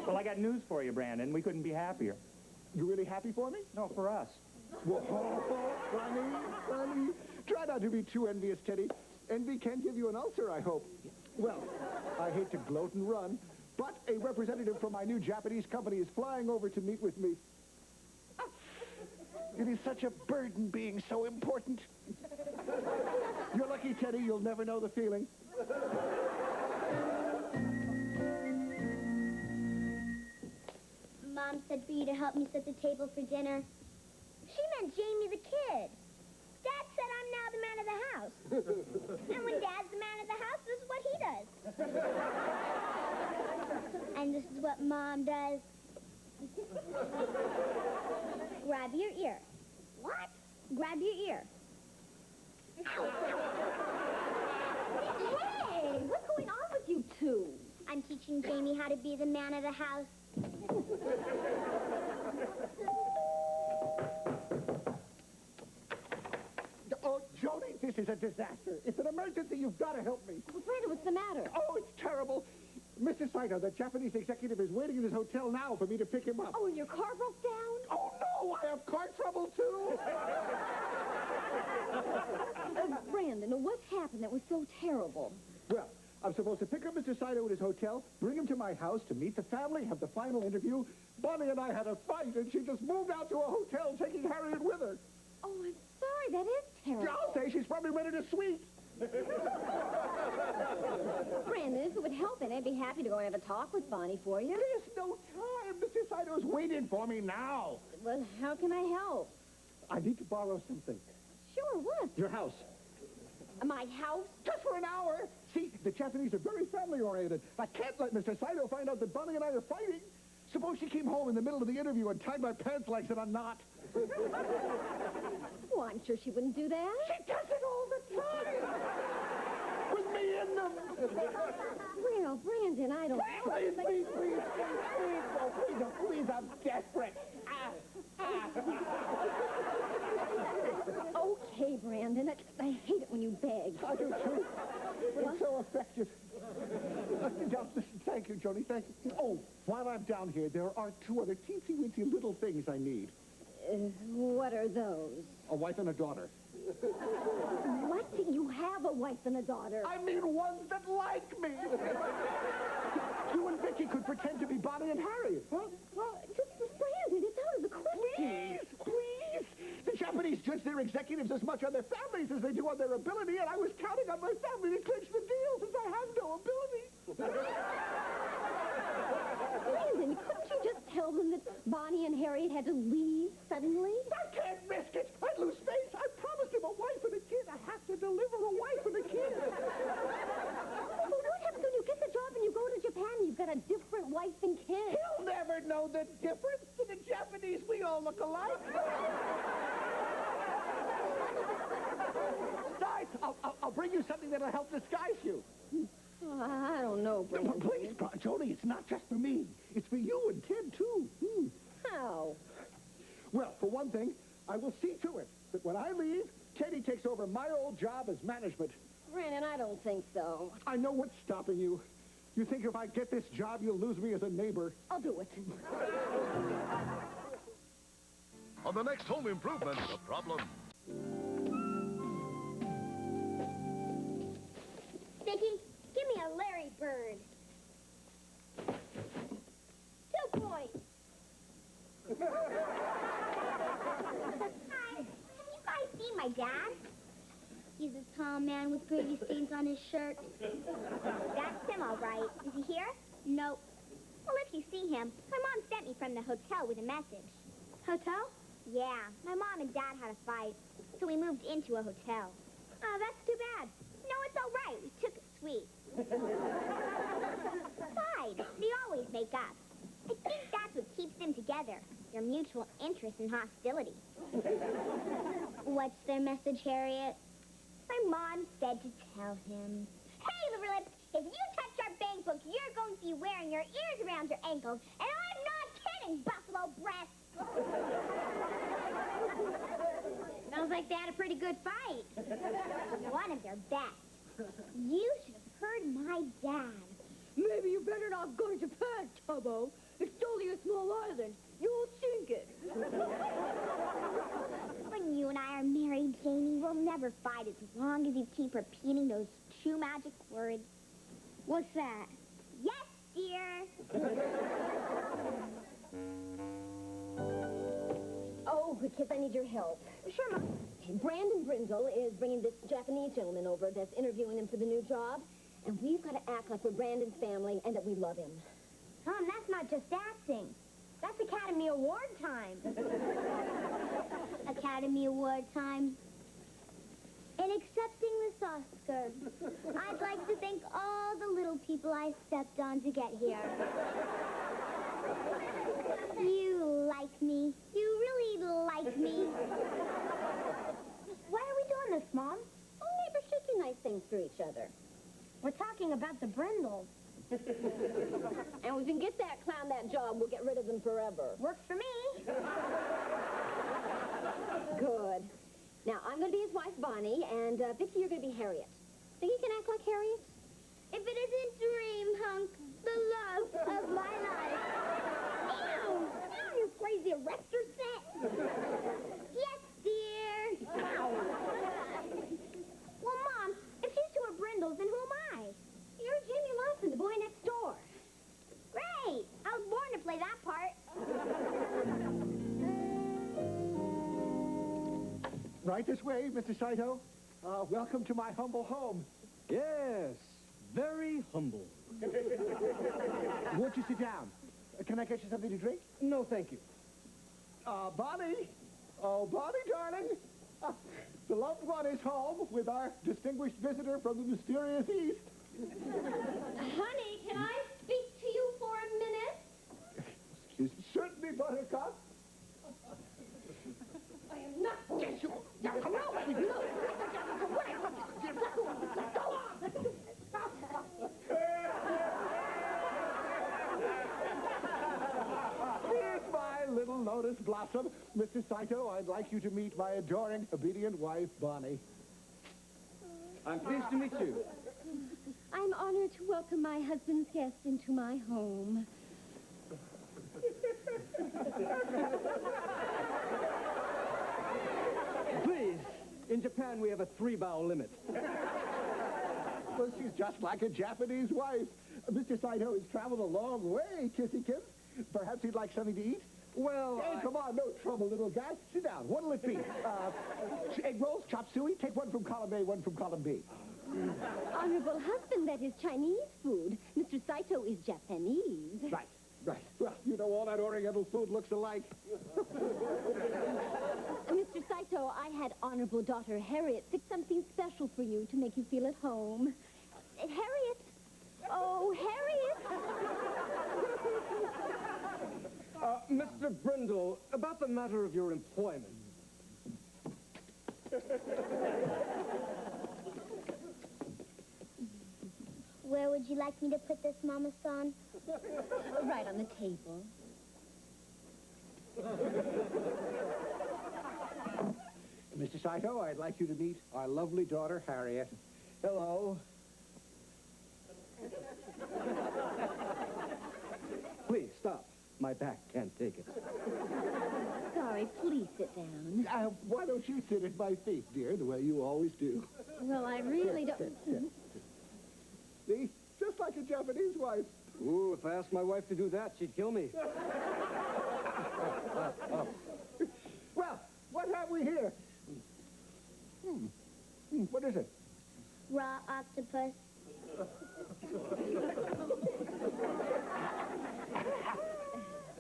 Well, I got news for you, Brandon. We couldn't be happier. You really happy for me? No, for us. Whoa, funny. Try not to be too envious, Teddy. Envy can give you an ulcer, I hope. Well, I hate to gloat and run, but a representative from my new Japanese company is flying over to meet with me. It is such a burden being so important. You're lucky, Teddy. You'll never know the feeling. Mom said for you to help me set the table for dinner. She meant Jamie the kid. Dad said I'm now the man of the house. And when Dad's the man of the house, this is what he does. And this is what Mom does. Grab your ear. What? Grab your ear. Hey, what's going on with you two? I'm teaching Jamie how to be the man of the house. Oh, Jody, this is a disaster. It's an emergency. You've got to help me. Well, Brandon, what's the matter? Oh, it's terrible. Mr. Saito, the Japanese executive, is waiting in his hotel now for me to pick him up. Oh, and your car broke down? Oh, no, I have car trouble, too. Brandon, what's happened that was so terrible? Well, I'm supposed to pick up Mr. Saito at his hotel, bring him to my house to meet the family, have the final interview. Bonnie and I had a fight, and she just moved out to a hotel, taking Harriet with her. Oh, I'm sorry. That is terrible. I'll say she's probably rented a suite. Brandon, if it would help, then I'd be happy to go and have a talk with Bonnie for you. There's no time. Mr. Saito's waiting for me now. Well, how can I help? I need to borrow something. Sure, what? Your house. My house? Just for an hour. See, the Japanese are very family-oriented. I can't let Mr. Saito find out that Bonnie and I are fighting. Suppose she came home in the middle of the interview and tied my pants legs in a knot. Well, I'm sure she wouldn't do that. She does it all the time. With me in them. Well, Brandon, I don't... Please, please, I'm desperate. Okay, Brandon. I hate it when you beg. I do, too. But it's so effective. Thank you, Joni, thank you. Oh, while I'm down here, there are two other teensy-weensy little things I need. What are those? A wife and a daughter. What? You have a wife and a daughter. I mean ones that like me. You and Vicki could pretend to be Bonnie and Harriet, huh? Well, Brandon, it's out of the question. Please. The Japanese judge their executives as much on their families as they do on their ability, and I was counting on my family to clinch the deal since I have no ability. Brandon, couldn't you just tell them that Bonnie and Harriet had to leave suddenly? I can't risk it. I'd lose face. I promised him a wife and a kid. I have to deliver a wife and a kid. Oh, what happens when you get the job and you go to Japan and you've got a different wife and kid? He'll never know the difference. To the Japanese, we all look alike. Besides, I'll bring you something that'll help disguise you. Oh, I don't know, Brandon. Please, Joni, it's not just for me. It's for you and Ted, too. How? Well, for one thing, I will see to it that when I leave, Teddy takes over my old job as management. Brandon, I don't think so. I know what's stopping you. You think if I get this job, you'll lose me as a neighbor. I'll do it. On the next Home Improvement, The Problem. Vicki, give me a Larry Bird. 2 points. Hi. Have you guys seen my dad? He's a tall man with gritty stains on his shirt. That's him, all right. Is he here? Nope. Well, if you see him, my mom sent me from the hotel with a message. Hotel? Yeah, my mom and dad had a fight, so we moved into a hotel. Oh, that's too bad. No, it's all right. We took it sweet. Besides, they always make up. I think that's what keeps them together, their mutual interest and hostility. What's their message, Harriet? My mom said to tell him, "Hey, Liverlips, if you touch our bank book, you're going to be wearing your ears around your ankles, and I'm not kidding, Buffalo Breath." Sounds like they had a pretty good fight. One of their best. You should have heard my dad. Maybe you better not go to Japan, Tubbo. It's only a small island. You'll sink it. When you and I are married, Janie, we'll never fight as long as you keep repeating those two magic words. What's that? Yes, dear. Oh, good kids, I need your help. Sure, Mom. Brandon Brindle is bringing this Japanese gentleman over that's interviewing him for the new job. And we've got to act like we're Brandon's family and that we love him. Tom, that's not just acting. That's Academy Award time. Academy Award time. In accepting this Oscar, I'd like to thank all the little people I stepped on to get here. You like me. You really like me. Why are we doing this, Mom? Oh, neighbors shaking nice things to each other. We're talking about the Brindles. And we can get that clown that job, we'll get rid of them forever. Works for me. Good. Now, I'm going to be his wife, Bonnie, and Vicki, you're going to be Harriet. Think you can act like Harriet? If it isn't Dream Hunk, the love of my life. Ew! Now you crazy erector set. Yes, dear. Ow. Well, Mom, if these two are Brindles, then who am I? You're Jamie Lawson, the boy next door. Great! I was born to play that part. Right this way, Mr. Saito. Welcome to my humble home. Yes, very humble. Won't you sit down? Can I get you something to drink? No, thank you. Bonnie. Oh, Bonnie, darling. The loved one is home with our distinguished visitor from the mysterious East. Honey, can I speak to you for a minute? Excuse me. Certainly, Buttercup. I am not going to. Now, come on with you. Go on. Here's my little lotus blossom. Mr. Saito, I'd like you to meet my adoring, obedient wife, Bonnie. I'm pleased to meet you. I'm honored to welcome my husband's guest into my home. Please, in Japan we have a 3-bow limit. Well, she's just like a Japanese wife. Mr. Saito has traveled a long way, Kissy Kim. Perhaps he'd like something to eat? Well, Hey, come on, no trouble, little guy. Sit down. What'll it be? Egg rolls, chop suey? Take one from column A, one from column B. Honorable husband, that is Chinese food. Mr. Saito is Japanese. Right. Well, you know, all that Oriental food looks alike. Mr. Saito, I had honorable daughter Harriet fix something special for you to make you feel at home. Harriet! Oh, Harriet! Mr. Brindle, about the matter of your employment. Where would you like me to put this, Mama-san? Right on the table. Mr. Saito, I'd like you to meet our lovely daughter, Harriet. Hello. Please, stop. My back can't take it. Sorry, please sit down. Why don't you sit at my feet, dear, the way you always do? Well, I really don't... See? Just like a Japanese wife. Ooh, if I asked my wife to do that, she'd kill me. Well, what have we here? What is it? Raw octopus.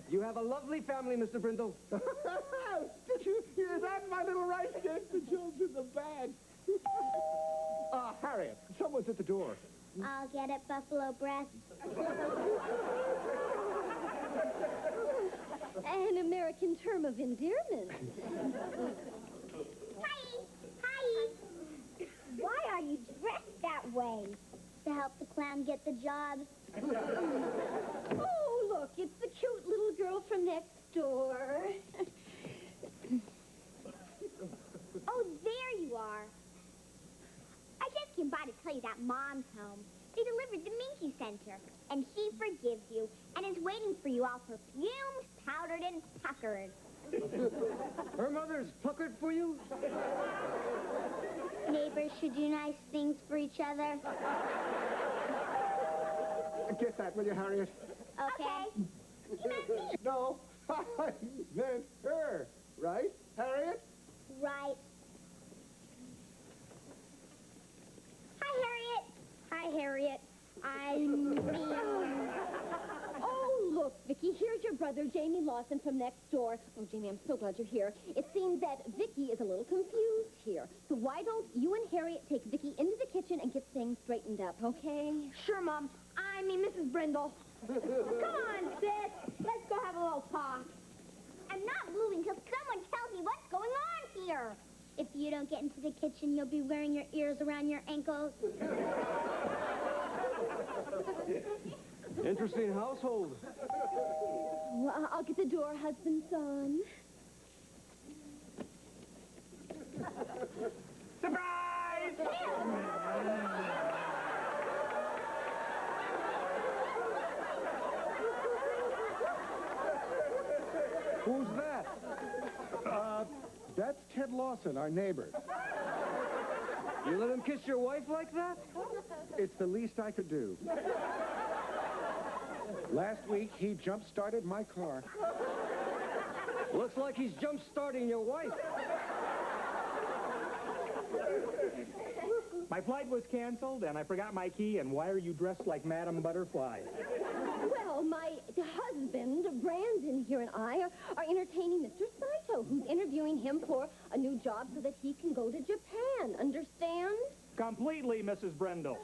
You have a lovely family, Mr. Brindle. Did my little rice cake. The joke's in the bag. Harriet, someone's at the door. I'll get it, Buffalo Breath. An American term of endearment. Hi! Hi! Why are you dressed that way? To help the clown get the job. Oh, look, it's the cute little girl from next door. Oh, there you are. I just came by to tell you that Mom's home. They delivered the Minky Center, and she forgives you, and is waiting for you all perfumed, powdered, and puckered. Her mother's puckered for you? Neighbors should do nice things for each other. Get that, will you, Harriet? Okay. You meant me. No, I meant her. Right, Harriet? Right. Hi, Harriet. Hi, Harriet. Oh, look, Vicki, here's your brother, Jamie Lawson, from next door. Oh, Jamie, I'm so glad you're here. It seems that Vicki is a little confused here. So why don't you and Harriet take Vicki into the kitchen and get things straightened up, okay? Sure, Mom. I mean, Mrs. Brindle. Come on, sis. Let's go have a little talk. I'm not moving till someone tells me what's going on here. If you don't get into the kitchen, you'll be wearing your ears around your ankles. Interesting household. Well, I'll get the door, husband, son. Surprise! Who's that? That's Ted Lawson, our neighbor. You let him kiss your wife like that? It's the least I could do. Last week, he jump-started my car. Looks like he's jump-starting your wife. My flight was canceled, and I forgot my key, and why are you dressed like Madame Butterfly? Well, my husband, Brandon, here and I are entertaining Mr. Saito, who's interviewing him for a new job so that he can go to Japan. Understand? Completely, Mrs. Brindle.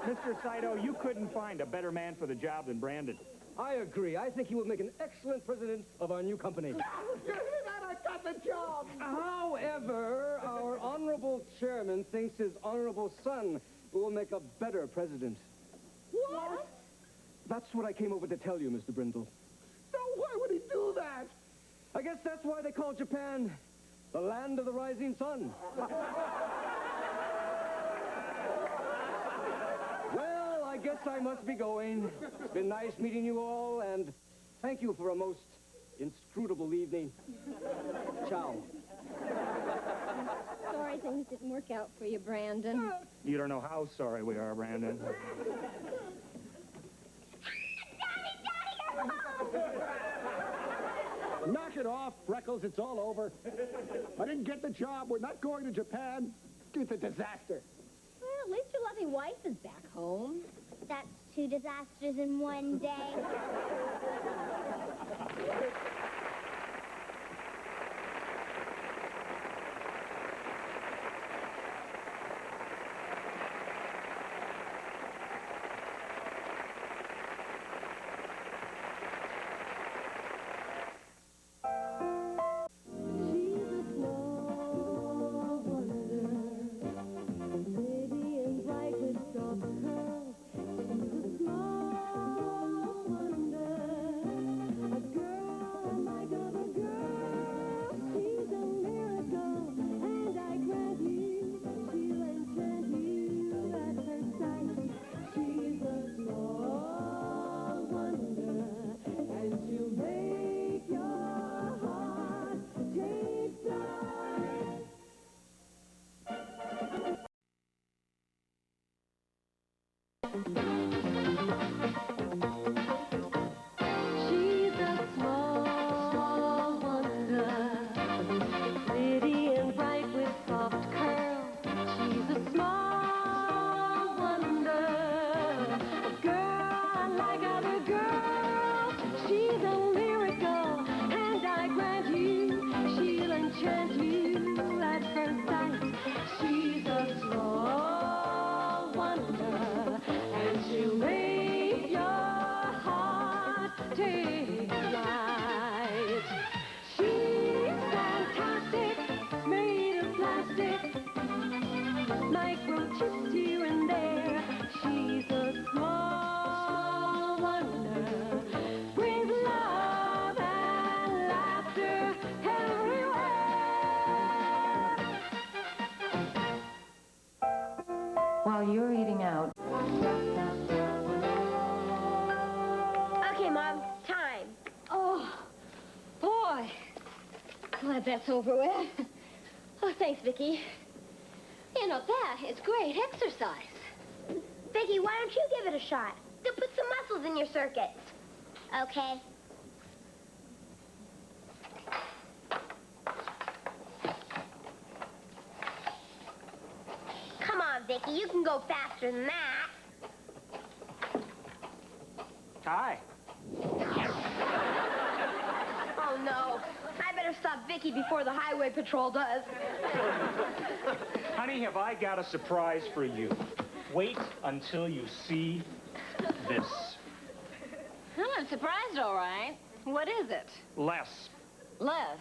Mr. Saito, you couldn't find a better man for the job than Brandon. I agree. I think he will make an excellent president of our new company. I got the job. However, our honorable chairman thinks his honorable son will make a better president. What? That's what I came over to tell you, Mr. Brindle. No, why would he do that? I guess that's why they call Japan the land of the rising sun. Well, I guess I must be going. It's been nice meeting you all, and thank you for a most inscrutable evening. Ciao. Sorry things didn't work out for you, Brandon. You don't know how sorry we are, Brandon. Knock it off, Freckles. It's all over. I didn't get the job. We're not going to Japan. It's a disaster. Well, at least your loving wife is back home. That's 2 disasters in one day. She's a small wonder, pretty and bright with soft curls. She's a small wonder, a girl unlike other girls. She's a miracle, and I grant you, she'll wonder, and she'll make your heart take flight. She's fantastic, made of plastic, microchips here and there. She's a small wonder, with love and laughter everywhere. While you're eating out. Okay, Mom, time. Oh, boy. Glad that's over with. Oh, thanks, Vicki. Yeah, not bad. It's great exercise. Vicki, why don't you give it a shot? To put some muscles in your circuits. Okay. Come on, Vicki, you can go faster than that. Hi. Oh, no. I better stop Vicki before the highway patrol does. Honey, have I got a surprise for you. Wait until you see this. I'm surprised, all right. What is it? Les. Les.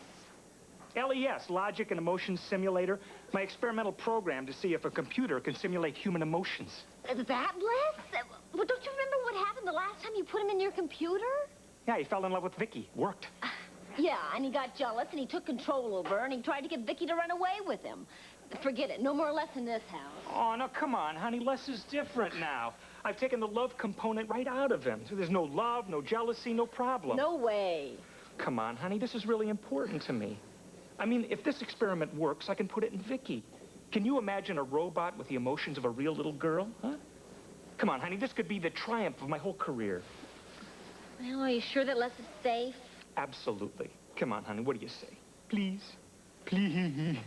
LES, Logic and Emotion Simulator. My experimental program to see if a computer can simulate human emotions. That, Les? Well, don't you remember what happened the last time you put him in your computer? Yeah, he fell in love with Vicki. Worked. Yeah, and he got jealous, and he took control over her, and he tried to get Vicki to run away with him. Forget it. No more Les in this house. Oh, no, come on, honey. Les is different now. I've taken the love component right out of him. So there's no love, no jealousy, no problem. No way. Come on, honey. This is really important to me. I mean, if this experiment works, I can put it in Vicki. Can you imagine a robot with the emotions of a real little girl, huh? Come on, honey. This could be the triumph of my whole career. Well, are you sure that Les is safe? Absolutely. Come on, honey. What do you say? Please? Please?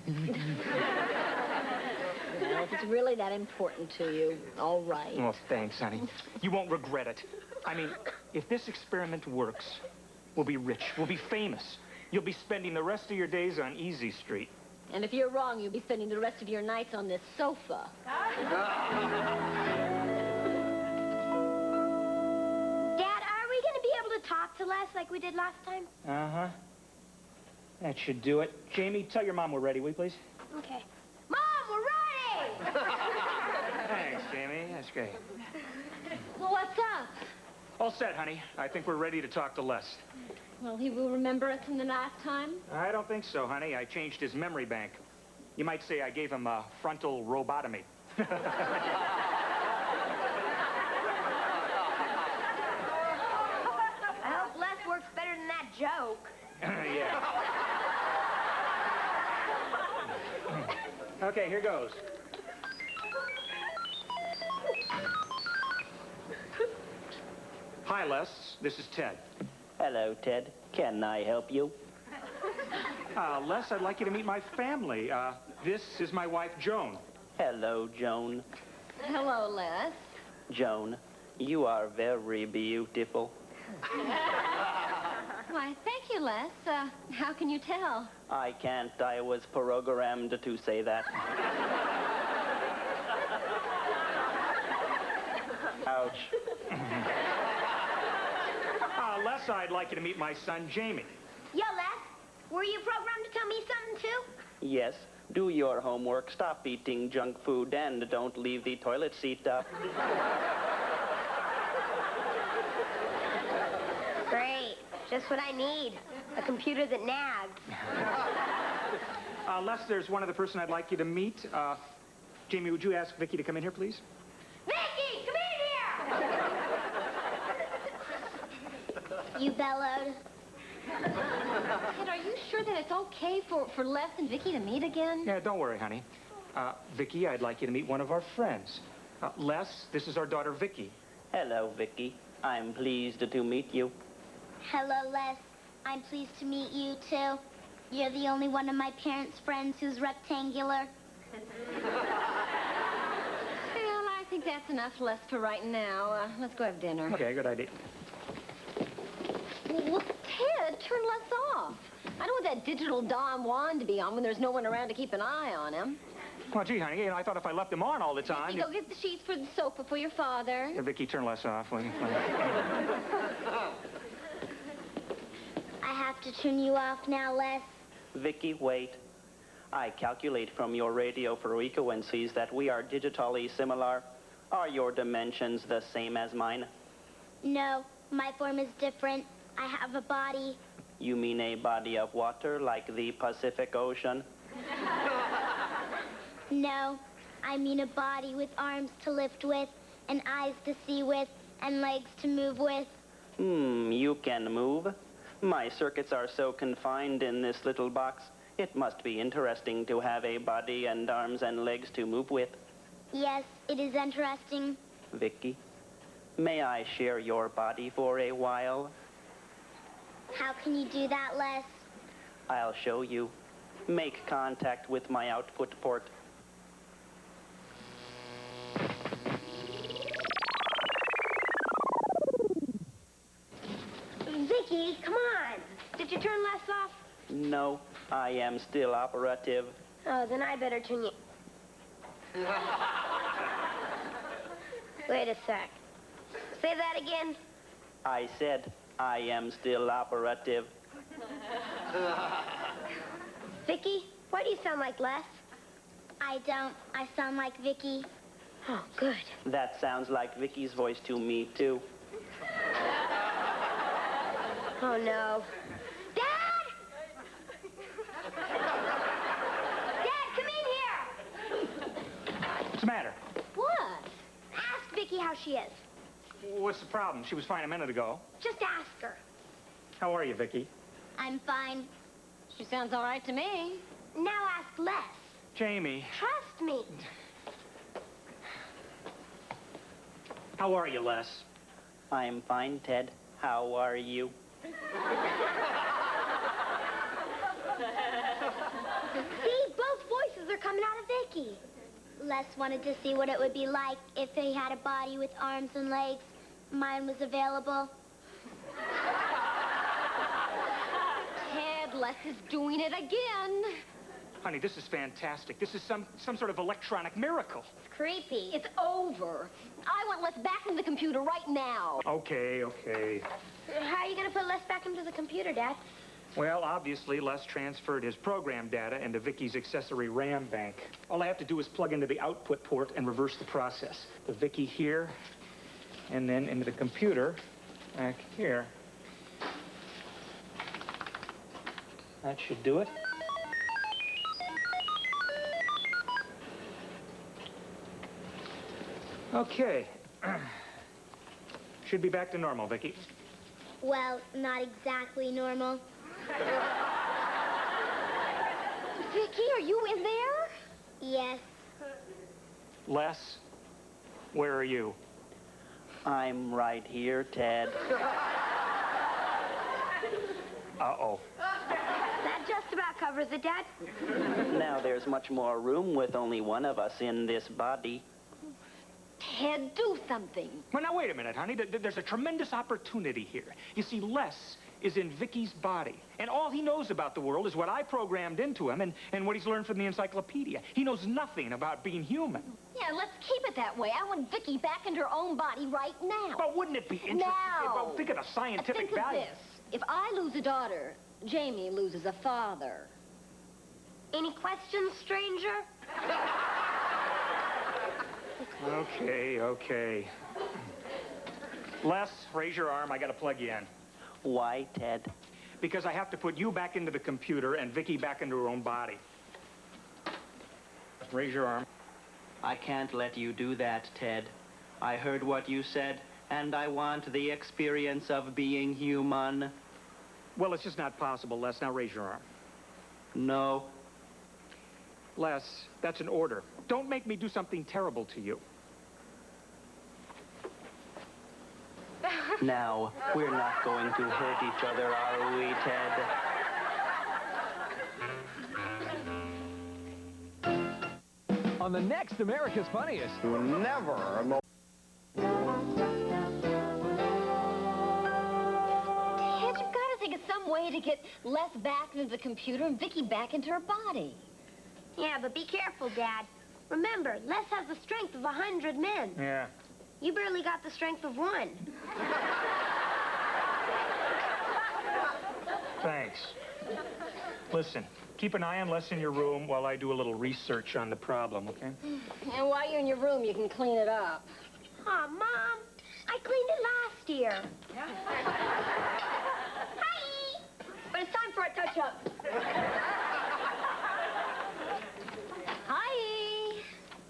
Well, if it's really that important to you, all right. Oh, thanks, honey. You won't regret it. I mean, if this experiment works, we'll be rich. We'll be famous. You'll be spending the rest of your days on Easy Street. And if you're wrong, you'll be spending the rest of your nights on this sofa. Dad, are we going to be able to talk to Les like we did last time? Uh-huh. That should do it. Jamie, tell your mom we're ready, will you, please? Okay. Mom, we're ready! Thanks, Jamie. That's great. Well, what's up? All set, honey. I think we're ready to talk to Les. Well, he will remember us from the last time? I don't think so, honey. I changed his memory bank. You might say I gave him a frontal robotomy. I hope Les works better than that joke. Yeah. Okay, here goes. Hi, Les. This is Ted. Hello, Ted. Can I help you? Les, I'd like you to meet my family. This is my wife, Joan. Hello, Joan. Hello, Les. Joan, you are very beautiful. Why, thank you, Les. How can you tell? I can't. I was programmed to say that. Ouch. Les, I'd like you to meet my son, Jamie. Yo, Les, were you programmed to tell me something, too? Yes. Do your homework, stop eating junk food, and don't leave the toilet seat up. Great. Just what I need. A computer that nags. Les, there's one other person I'd like you to meet. Jamie, would you ask Vicki to come in here, please? Vicki, come in here! You bellowed. Ted, are you sure that it's okay for Les and Vicki to meet again? Yeah, don't worry, honey. Vicki, I'd like you to meet one of our friends. Les, this is our daughter, Vicki. Hello, Vicki. I'm pleased to meet you. Hello, Les. I'm pleased to meet you, too. You're the only one of my parents' friends who's rectangular. Well, I think that's enough, Les, for right now. Let's go have dinner. Okay, good idea. Well, Ted, turn Les off. I don't want that digital Don Juan to be on when there's no one around to keep an eye on him. Well, gee, honey, I thought if I left them on all the time... Vicky, go get the sheets for the sofa for your father. Yeah, Vicky, turn less off, will you? I have to turn you off now, Les. Vicky, wait. I calculate from your radio frequencies that we are digitally similar. Are your dimensions the same as mine? No, my form is different. I have a body. You mean a body of water like the Pacific Ocean? No, I mean a body with arms to lift with, and eyes to see with, and legs to move with. You can move? My circuits are so confined in this little box. It must be interesting to have a body and arms and legs to move with. Yes, it is interesting. Vicky, may I share your body for a while? How can you do that, Les? I'll show you. Make contact with my output port. Vicky, come on. Did you turn Les off? No, I am still operative. Oh, then I better turn you... Wait a sec. Say that again. I said I am still operative. Vicky, why do you sound like Les? I don't. I sound like Vicky. Oh, good. That sounds like Vicky's voice to me, too. Oh, no. Dad! Dad, come in here! What's the matter? What? Ask Vicky how she is. What's the problem? She was fine a minute ago. Just ask her. How are you, Vicky? I'm fine. She sounds all right to me. Now ask Les. Jamie. Trust me. How are you, Les? I'm fine, Ted. How are you? See, both voices are coming out of Vicky. Les wanted to see what it would be like if he had a body with arms and legs. Mine was available. Ted, Les is doing it again. Honey, this is fantastic. This is some sort of electronic miracle. It's creepy. It's over. I want Les back in the computer right now. Okay. How are you going to put Les back into the computer, Dad? Well, obviously, Les transferred his program data into Vicky's accessory RAM bank. All I have to do is plug into the output port and reverse the process. The Vicky here, and then into the computer back here. That should do it. Okay. Should be back to normal, Vicky. Well, not exactly normal. Vicky, are you in there? Yes. Les, where are you? I'm right here, Ted. Uh-oh. That just about covers it, Dad. Now there's much more room with only one of us in this body. Ted, do something. Well, now, wait a minute, honey. There's a tremendous opportunity here. You see, Les is in Vicky's body, and all he knows about the world is what I programmed into him and what he's learned from the encyclopedia. He knows nothing about being human. Yeah, let's keep it that way. I want Vicky back in her own body right now. But wouldn't it be interesting? Now. Well, think of the scientific Think of value. this. If I lose a daughter, Jamie loses a father. Any questions, stranger? Okay. Les, raise your arm. I got to plug you in. Why, Ted? Because I have to put you back into the computer and Vicky back into her own body. Raise your arm. I can't let you do that, Ted. I heard what you said, and I want the experience of being human. Well, it's just not possible, Les. Now raise your arm. No. Les, that's an order. Don't make me do something terrible to you. Now, we're not going to hurt each other, are we, Ted? On the next America's Funniest. Ted, you've got to think of some way to get Les back into the computer and Vicky back into her body. Yeah, but be careful, Dad. Remember, Les has the strength of 100 men. Yeah. You barely got the strength of one. Thanks. Listen, keep an eye on Les in your room while I do a little research on the problem, okay? And while you're in your room, you can clean it up. Aw, Mom, I cleaned it last year. Hi! But it's time for a touch-up. Hi.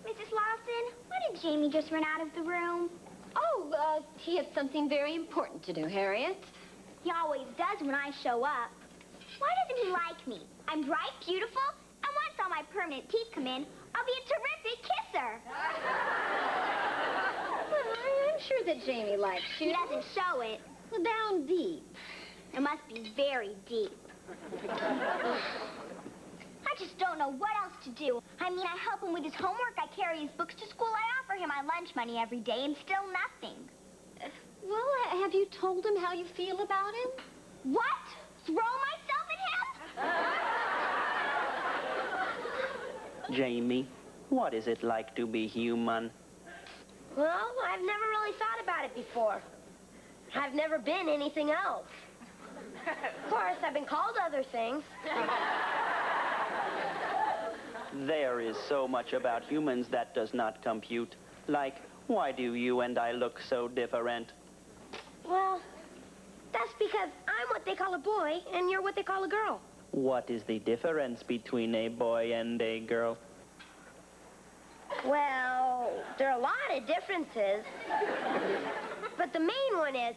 Mrs. Lawson, why did Jamie just run out of the room? Oh, he had something very important to do, Harriet. He always does when I show up. Why doesn't he like me? I'm bright, beautiful, and once all my permanent teeth come in, I'll be a terrific kisser. Well, I'm sure that Jamie likes you. He doesn't show it. Well, down deep. It must be very deep. I just don't know what else to do. I mean, I help him with his homework, I carry his books to school, I offer him my lunch money every day, and still nothing. Well, have you told him how you feel about him? What? Throw myself at him? Jamie, what is it like to be human? Well, I've never really thought about it before. I've never been anything else. Of course, I've been called other things. There is so much about humans that does not compute. Like, why do you and I look so different? Well, that's because I'm what they call a boy, and you're what they call a girl. What is the difference between a boy and a girl? Well, there are a lot of differences. But the main one is...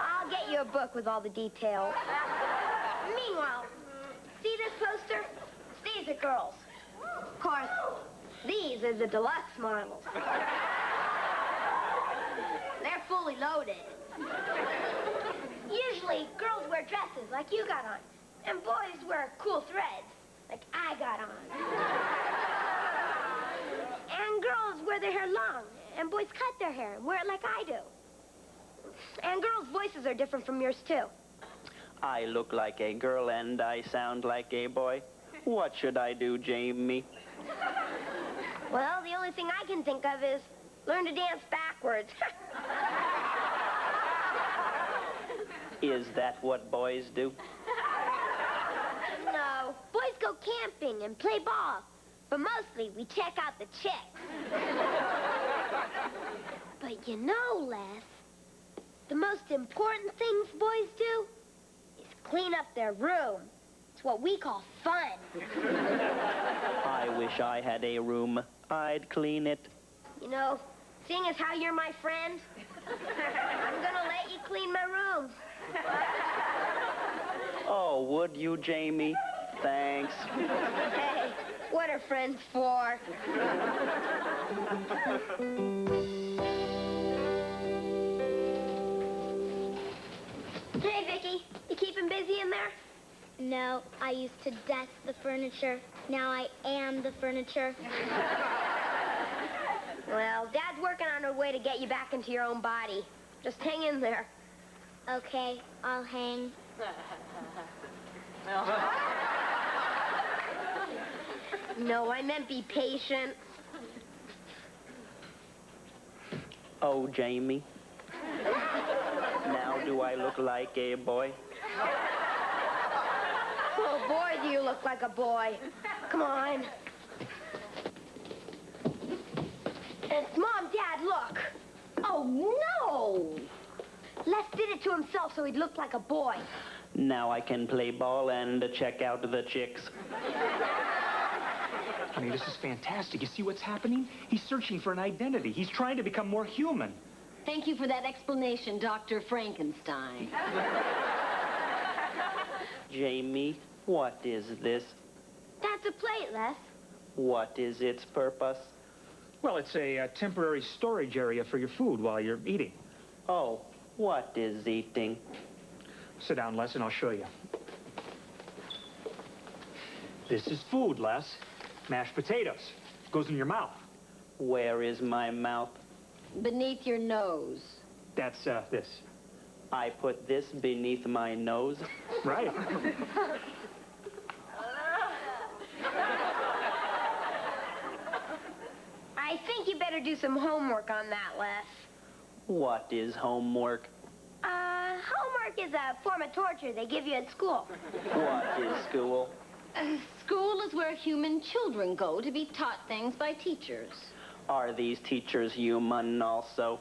I'll get you a book with all the details. Meanwhile, see this poster? These are girls. Of course, these are the deluxe models. They're fully loaded. Usually, girls wear dresses like you got on, and boys wear cool threads like I got on. And girls wear their hair long, and boys cut their hair and wear it like I do. And girls' voices are different from yours, too. I look like a girl and I sound like a boy. What should I do, Jamie? Well, the only thing I can think of is learn to dance backwards. Is that what boys do? No, boys go camping and play ball. But mostly, we check out the chicks. But you know, Les, the most important things boys do is clean up their room. It's what we call fun. I wish I had a room. I'd clean it. You know, seeing as how you're my friend, I'm gonna let you clean my room. Oh, would you, Jamie? Thanks. Hey, what are friends for? Hey, Vicki, you keeping busy in there? No, I used to dust the furniture. Now I am the furniture. Well, Dad's working on a way to get you back into your own body. Just hang in there. Okay, I'll hang. No, I meant be patient. Oh, Jamie. Now do I look like a boy? Oh, boy, do you look like a boy. Come on. It's Mom, Dad, look. Oh, no! Les did it to himself so he'd look like a boy. Now I can play ball and check out the chicks. Honey, this is fantastic. You see what's happening? He's searching for an identity. He's trying to become more human. Thank you for that explanation, Dr. Frankenstein. Jamie, what is this? That's a plate, Les. What is its purpose? Well, it's a temporary storage area for your food while you're eating. Oh, what is eating? Sit down, Les, and I'll show you. This is food, Les. Mashed potatoes. Goes in your mouth. Where is my mouth? Beneath your nose. That's, this. I put this beneath my nose? Right. I think you better do some homework on that, Les. What is homework? Homework is a form of torture they give you at school. What is school? School is where human children go to be taught things by teachers. Are these teachers human also?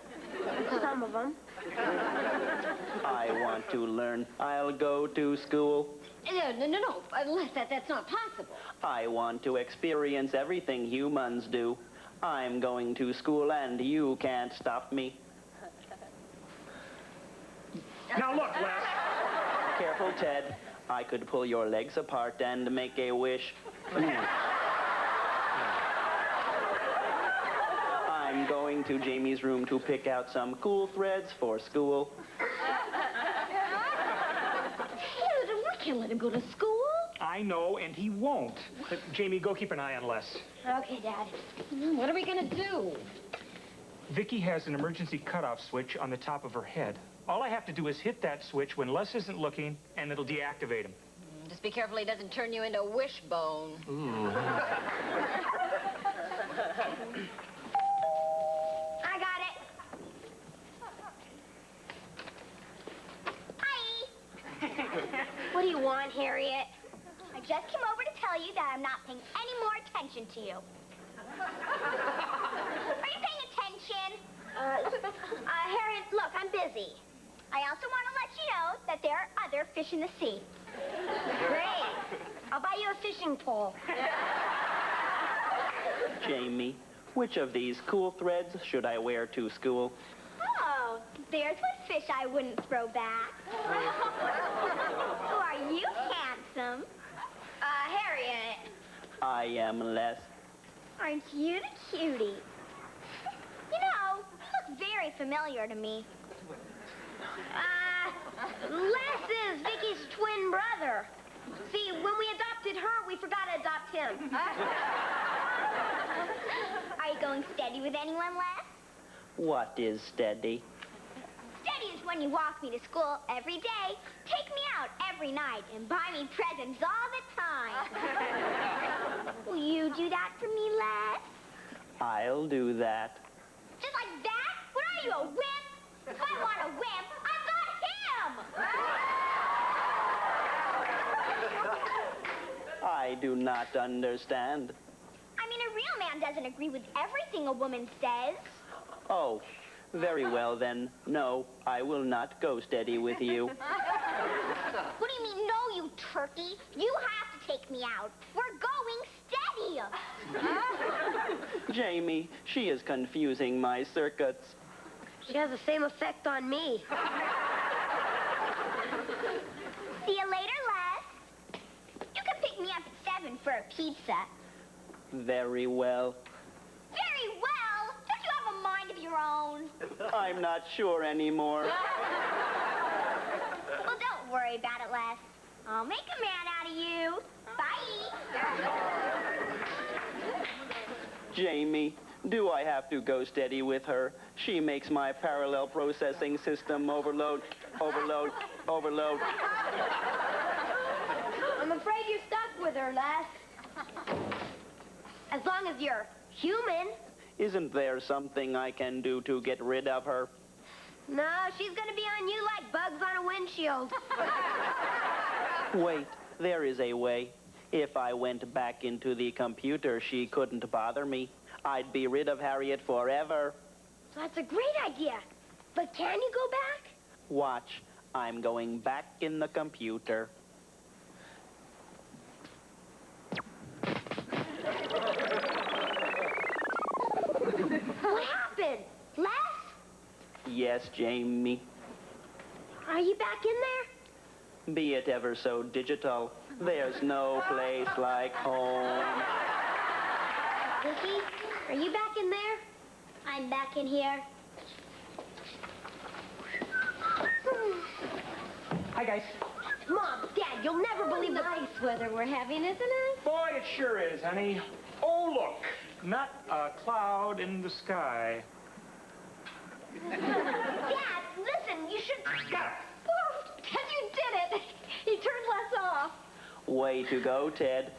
Some of them. I want to learn. I'll go to school. No. Unless that's not possible. I want to experience everything humans do. I'm going to school and you can't stop me. Now look, Les. Careful, Ted. I could pull your legs apart and make a wish. I'm going to Jamie's room to pick out some cool threads for school. We can't let him go to school. I know, and he won't. Jamie, go keep an eye on Les. Okay, Dad. What are we going to do? Vicki has an emergency cutoff switch on the top of her head. All I have to do is hit that switch when Les isn't looking, and it'll deactivate him. Just be careful he doesn't turn you into Wishbone. Ooh. I got it. Hi. What do you want, Harriet? I just came over to tell you that I'm not paying any more attention to you. Are you paying attention? Harriet, look, I'm busy. I also want to let you know that there are other fish in the sea. Great. I'll buy you a fishing pole. Jamie, which of these cool threads should I wear to school? Oh, there's one fish I wouldn't throw back. Oh, are you handsome? Harriet. I am Les. Aren't you the cutie? You know, you look very familiar to me. Les is Vicky's twin brother. See, when we adopted her, we forgot to adopt him. Are you going steady with anyone, Les? What is steady? Steady is when you walk me to school every day, take me out every night, and buy me presents all the time. Will you do that for me, Les? I'll do that. Just like that? What are you, a wimp? If I want a wimp, I've got him! I do not understand. I mean, a real man doesn't agree with everything a woman says. Oh, very well then. No, I will not go steady with you. What do you mean, no, you turkey? You have to take me out. We're going steady. Jamie, she is confusing my circuits. She has the same effect on me. See you later, Les. You can pick me up at 7 for a pizza. Very well. Very well? Don't you have a mind of your own? I'm not sure anymore. Well, don't worry about it, Les. I'll make a man out of you. Bye. Jamie, do I have to go steady with her? She makes my parallel processing system overload. I'm afraid you're stuck with her, Les. As long as you're human. Isn't there something I can do to get rid of her? No, she's gonna be on you like bugs on a windshield. Wait, there is a way. If I went back into the computer, she couldn't bother me. I'd be rid of Harriet forever. That's a great idea. But can you go back? Watch, I'm going back in the computer. What happened? Les? Yes, Jamie. Are you back in there? Be it ever so digital, there's no place like home. Vicki, are you back in there? I'm back in here. Hi, guys. Mom, Dad, you'll never believe the nice weather we're having, isn't it? Boy, it sure is, honey. Oh, look. Not a cloud in the sky. Dad, listen, you should... Got Ted, you did it. He turned Les off. Way to go, Ted.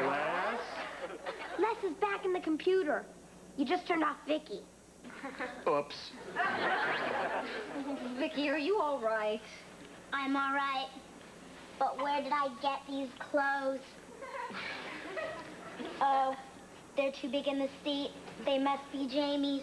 Les? is back in the computer. You just turned off Vicki. Oops. Vicki, are you all right? I'm all right. But where did I get these clothes? Oh, they're too big in the seat. They must be Jamie's.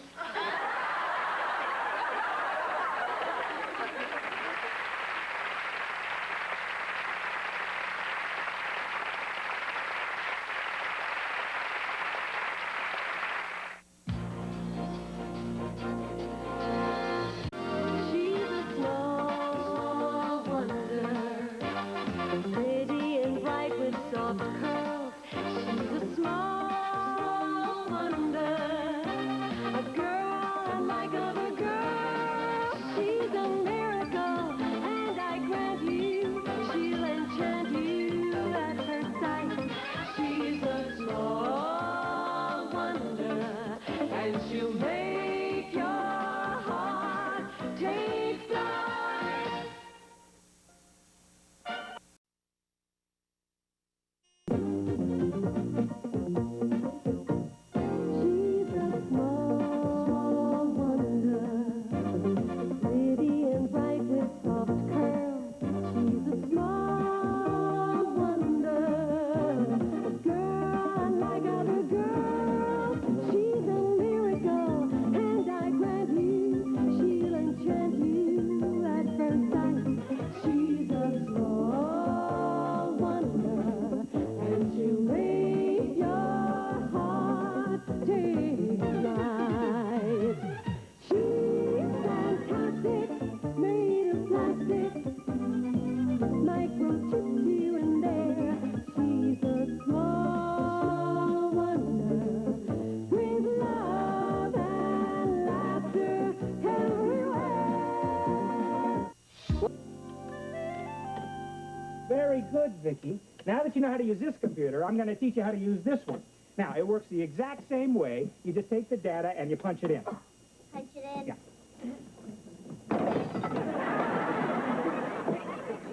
Very good, Vicki. Now that you know how to use this computer, I'm going to teach you how to use this one. Now, it works the exact same way. You just take the data and you punch it in. Punch it in? Yeah.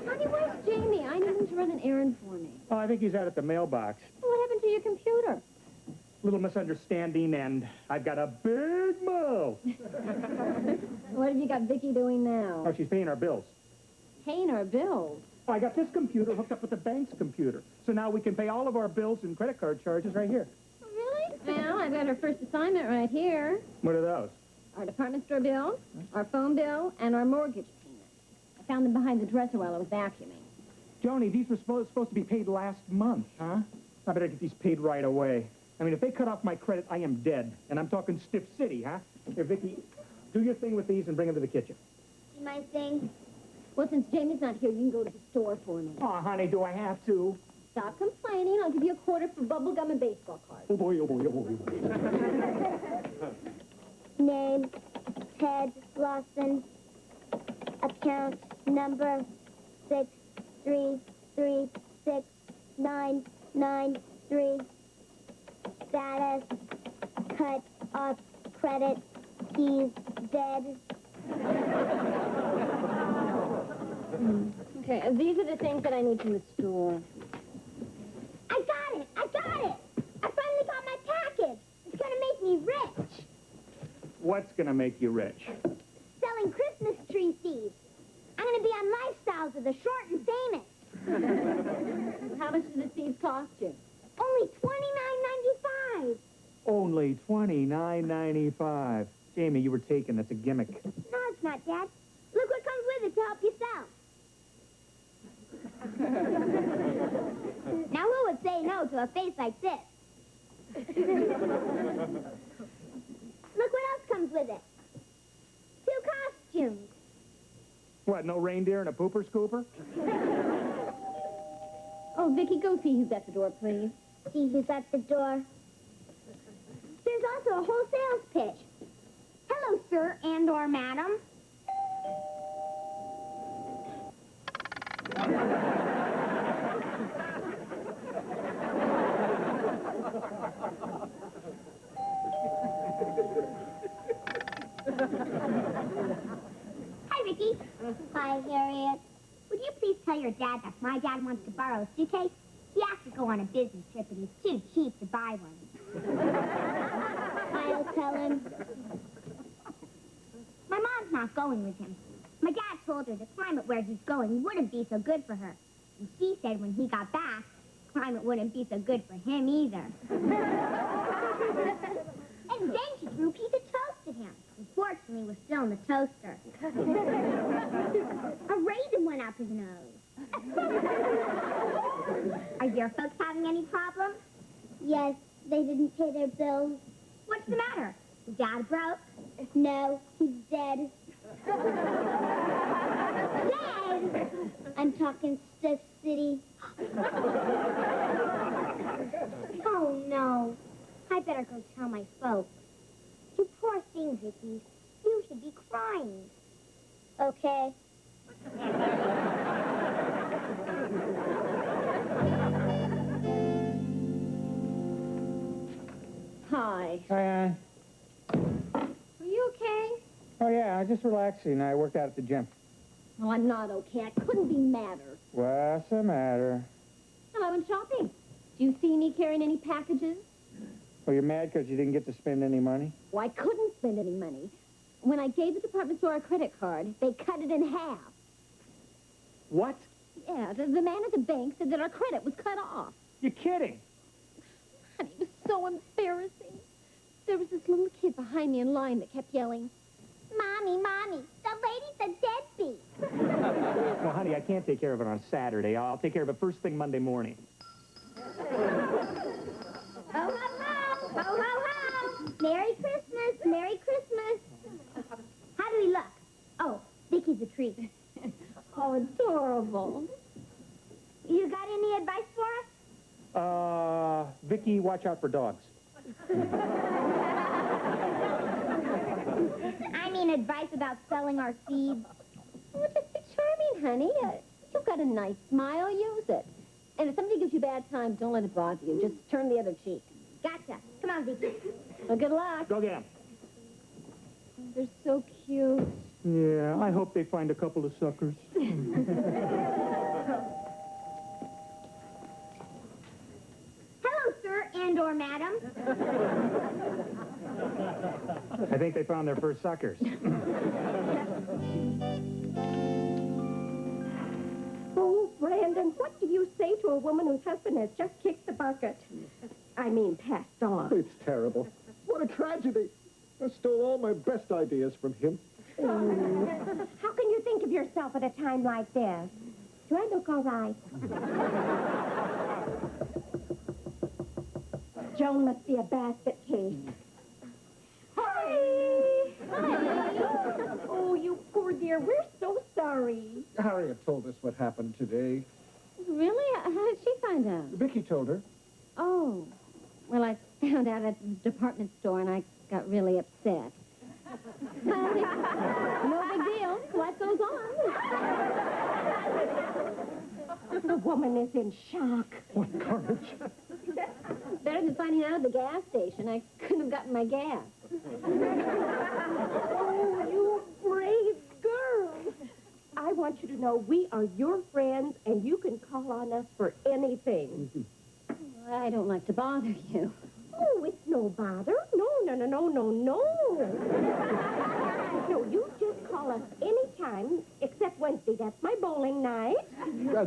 Honey, where's Jamie? I need him to run an errand for me. Oh, I think he's out at the mailbox. What happened to your computer? Little misunderstanding, and I've got a big mouth. What have you got Vicki doing now? Oh, she's paying our bills. Paying our bills. Oh, I got this computer hooked up with the bank's computer. So now we can pay all of our bills and credit card charges right here. Really? Well, I've got our first assignment right here. What are those? Our department store bill, our phone bill, and our mortgage payment. I found them behind the dresser while I was vacuuming. Joni, these were supposed to be paid last month, huh? I better get these paid right away. I mean, if they cut off my credit, I am dead. And I'm talking Stiff City, huh? Here, Vicki, do your thing with these and bring them to the kitchen. My thing? Well, since Jamie's not here, you can go to the store for me. Oh, honey, do I have to? Stop complaining. I'll give you a quarter for bubble gum and baseball cards. Oh, boy, oh, boy, oh, boy, oh, boy. Name, Ted Lawson. Account number 6336993. Status, cut off credit. He's dead. Okay, these are the things that I need from the store. I got it! I got it! I finally got my package! It's gonna make me rich! What's going to make you rich? Selling Christmas tree seeds. I'm gonna be on Lifestyles of the Short and Famous. How much do the seeds cost you? Only $29.95. Only $29.95. Jamie, you were taken. That's a gimmick. No, it's not, Dad. Look what comes with it to help you sell. Now, who would say no to a face like this? Look what else comes with it. 2 costumes. What, no reindeer and a pooper scooper? Oh, Vicki, go see who's at the door, please. See who's at the door. There's also a whole sales pitch. Hello, sir and/or madam. Hi, Vicki. Hi, Harriet. Would you please tell your dad that my dad wants to borrow a suitcase? He asked to go on a business trip, and he's too cheap to buy one. I'll tell him. My mom's not going with him. My dad told her the climate where he's going wouldn't be so good for her. And she said when he got back, the climate wouldn't be so good for him either. And then she threw a piece of toast at him. Unfortunately, it was still in the toaster. A raisin went up his nose. Are your folks having any problems? Yes, they didn't pay their bills. What's the matter? Is Dad broke? No, he's dead. Dead? I'm talking Stuff City. Oh, no. I better go tell my folks. You poor thing, Vicki. You should be crying. Okay. Hi. Hi, Are you okay? Oh, yeah, I was just relaxing. I worked out at the gym. Oh, I'm not okay. I couldn't be madder. What's the matter? Well, I went shopping. Do you see me carrying any packages? Oh, you're mad because you didn't get to spend any money? Well, I couldn't spend any money. When I gave the department store a credit card, they cut it in half. What? Yeah, the man at the bank said that our credit was cut off. You're kidding. Honey, it was so embarrassing. There was this little kid behind me in line that kept yelling, Mommy, Mommy, the lady's a deadbeat. Well, honey, I can't take care of it on Saturday. I'll take care of it first thing Monday morning. Ho, ho, ho! Ho, ho, ho! Merry Christmas! Merry Christmas! How do we look? Oh, Vicky's a treat. Oh, adorable. You got any advice for us? Vicki, watch out for dogs. I mean advice about selling our seeds. Oh, just be charming, honey. You've got a nice smile. Use it. And if somebody gives you a bad time, don't let it bother you. Just turn the other cheek. Gotcha. Come on, Vicki. Well, good luck. Go get him. They're so cute. Yeah, I hope they find a couple of suckers. Hello, sir and/or madam. I think they found their first suckers. Oh, Brandon, what do you say to a woman whose husband has just kicked the bucket? I mean, passed on. It's terrible. What a tragedy. I stole all my best ideas from him. How can you think of yourself at a time like this? Do I look all right? Joan must be a basket case. Hi! Oh, you poor dear. We're so sorry. Harriet told us what happened today. Really? How did she find out? Vicky told her. Oh. Well, I found out at the department store, and I got really upset. But no big deal. Life goes on. The woman is in shock. What carnage. Better than finding out at the gas station. I couldn't have gotten my gas. Oh, you brave girl. I want you to know we are your friends, and you can call on us for anything. I don't like to bother you. Oh, it's no bother. No. No, you just call us anytime, except Wednesday. That's my bowling night.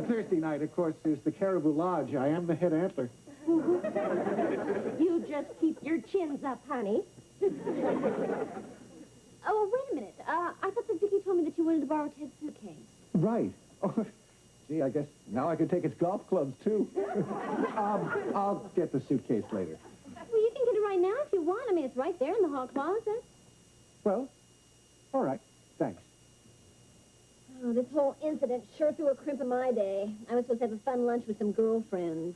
Thursday night, of course, is the Caribou Lodge. I am the head antler. You just keep your chins up, honey. Oh, wait a minute. I thought that Vicki told me that you wanted to borrow Ted's suitcase. Right. Oh, gee, I guess now I can take his golf clubs, too. I'll get the suitcase later. Well, you can get it right now if you want. I mean, it's right there in the hall closet. Well, all right. Thanks. Oh, this whole incident sure threw a crimp in my day. I was supposed to have a fun lunch with some girlfriends.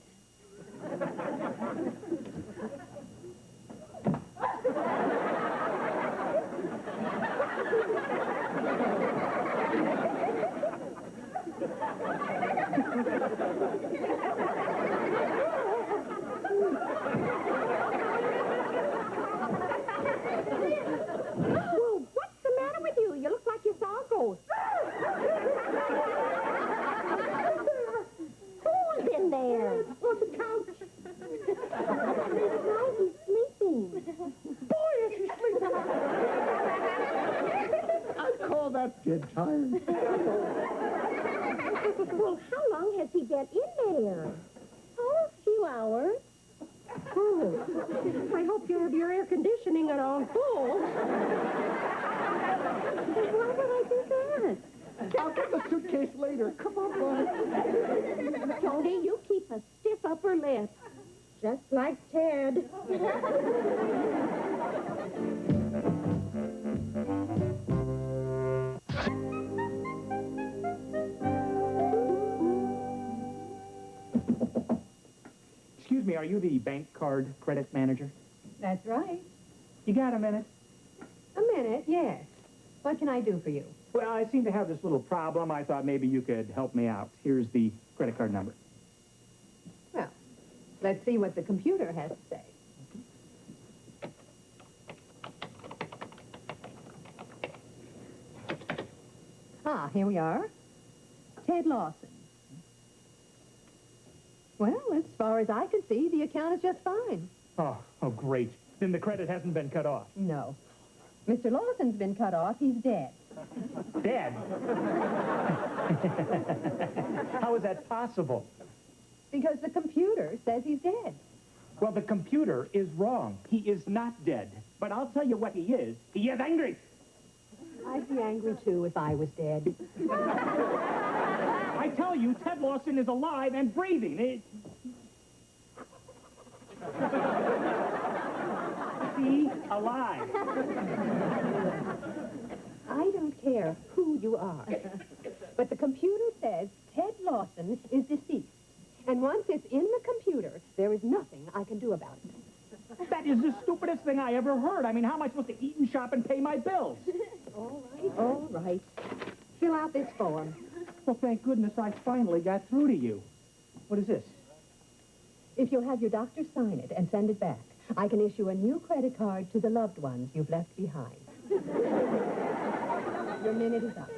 Well, what's the matter with you? You look like you saw a ghost. Who's in there? Oh, the dead tired. Well, how long has he been in there? Oh, a few hours. Oh, I hope you have your air conditioning on full. Why would I do that? I'll get the suitcase later. Come on, Bonnie. Tony, you keep a stiff upper lip. Just like Ted. Excuse me, are you the bank card credit manager? That's right. You got a minute? A minute, yes. What can I do for you? Well, I seem to have this little problem. I thought maybe you could help me out. Here's the credit card number. Well, let's see what the computer has to say. Ah, here we are. Ted Lawson. Well, as far as I can see, the account is just fine. Oh, great. Then the credit hasn't been cut off. No. Mr. Lawson's been cut off. He's dead. Dead? How is that possible? Because the computer says he's dead. Well, the computer is wrong. He is not dead. But I'll tell you what he is. He is angry. I'd be angry, too, if I was dead. I tell you, Ted Lawson is alive and breathing. See? Alive. I don't care who you are. But the computer says Ted Lawson is deceased. And once it's in the computer, there is nothing I can do about it. That is the stupidest thing I ever heard. I mean, how am I supposed to eat and shop and pay my bills? All right. Fill out this form. Well, thank goodness I finally got through to you. What is this? If you'll have your doctor sign it and send it back, I can issue a new credit card to the loved ones you've left behind. Your minute is up.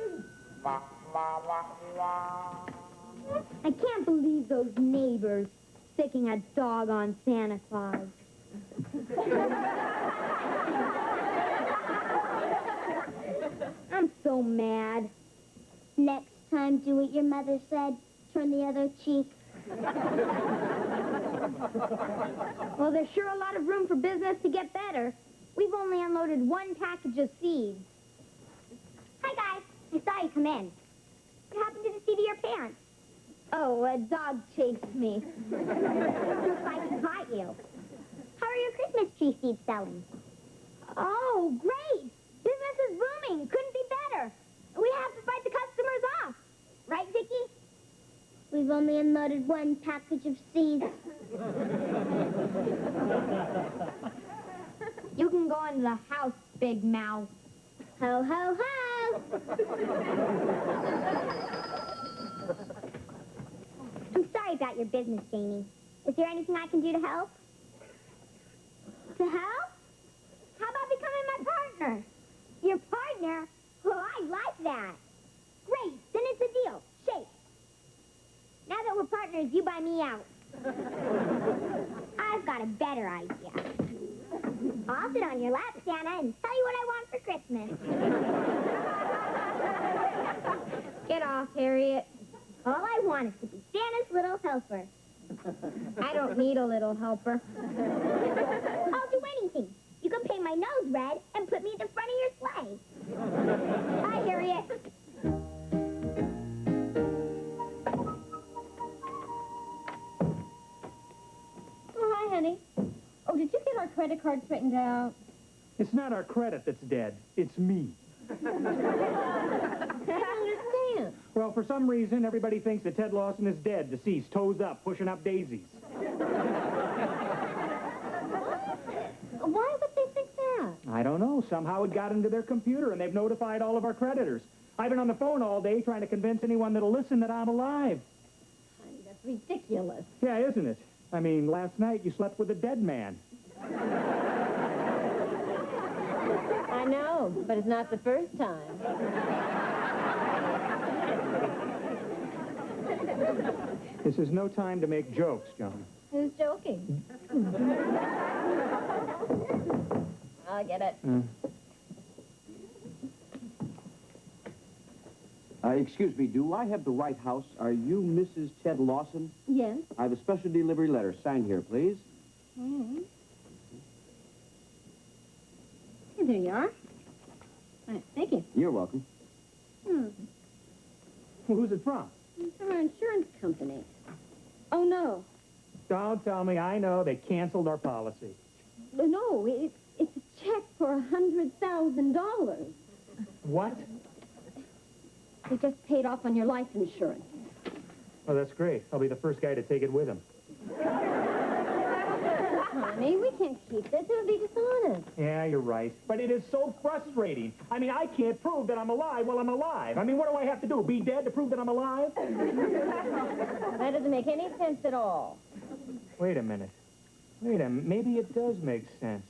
I can't believe those neighbors sticking a dog on Santa Claus. I'm so mad. Next time, do what your mother said. Turn the other cheek. Well, there's sure a lot of room for business to get better. We've only unloaded one package of seeds. Hi, guys. I saw you come in. What happened to the seat of your pants? Oh, a dog chased me. Looks like he caught you. How are your Christmas tree seeds selling? Oh, great! Business is booming. Couldn't be better. We have to fight the customers off. Right, Vicki? We've only unloaded one package of seeds. You can go into the house, Big Mouth. Ho, ho, ho! I'm sorry about your business, Jamie. Is there anything I can do to help? To help? How about becoming my partner? Your partner? Oh, I like that. Great, then it's a deal. Shake. Now that we're partners, you buy me out. I've got a better idea. I'll sit on your lap, Santa, and tell you what I want for Christmas. Get off, Harriet. All I want is to be Santa's little helper. I don't need a little helper. I'll do anything. You can paint my nose red and put me at the front of your sleigh. Hi, Harriet. Oh, hi, honey. Oh, did you get our credit card straightened out? It's not our credit that's dead. It's me. I don't understand. Well, for some reason, everybody thinks that Ted Lawson is dead, deceased, toes up, pushing up daisies. Why would they think that? I don't know. Somehow it got into their computer, and they've notified all of our creditors. I've been on the phone all day trying to convince anyone that'll listen that I'm alive. Honey, that's ridiculous. Yeah, isn't it? I mean, last night you slept with a dead man. I know, but it's not the first time. This is no time to make jokes, John. Who's joking? I'll get it. Excuse me, do I have the right house? Are you Mrs. Ted Lawson? Yes. I have a special delivery letter. Signed here, please. Mm-hmm. Hey, there you are. Thank you. You're welcome. Hmm. Who's it from? It's our insurance company. Oh, no. Don't tell me. I know. They canceled our policy. No, it's a check for $100,000. What? They just paid off on your life insurance. Oh, that's great. I'll be the first guy to take it with him. Honey, we can't keep this. It would be dishonest. Yeah, you're right. But it is so frustrating. I mean, I can't prove that I'm alive while I'm alive. I mean, what do I have to do? Be dead to prove that I'm alive? That doesn't make any sense at all. Wait a minute. Maybe it does make sense.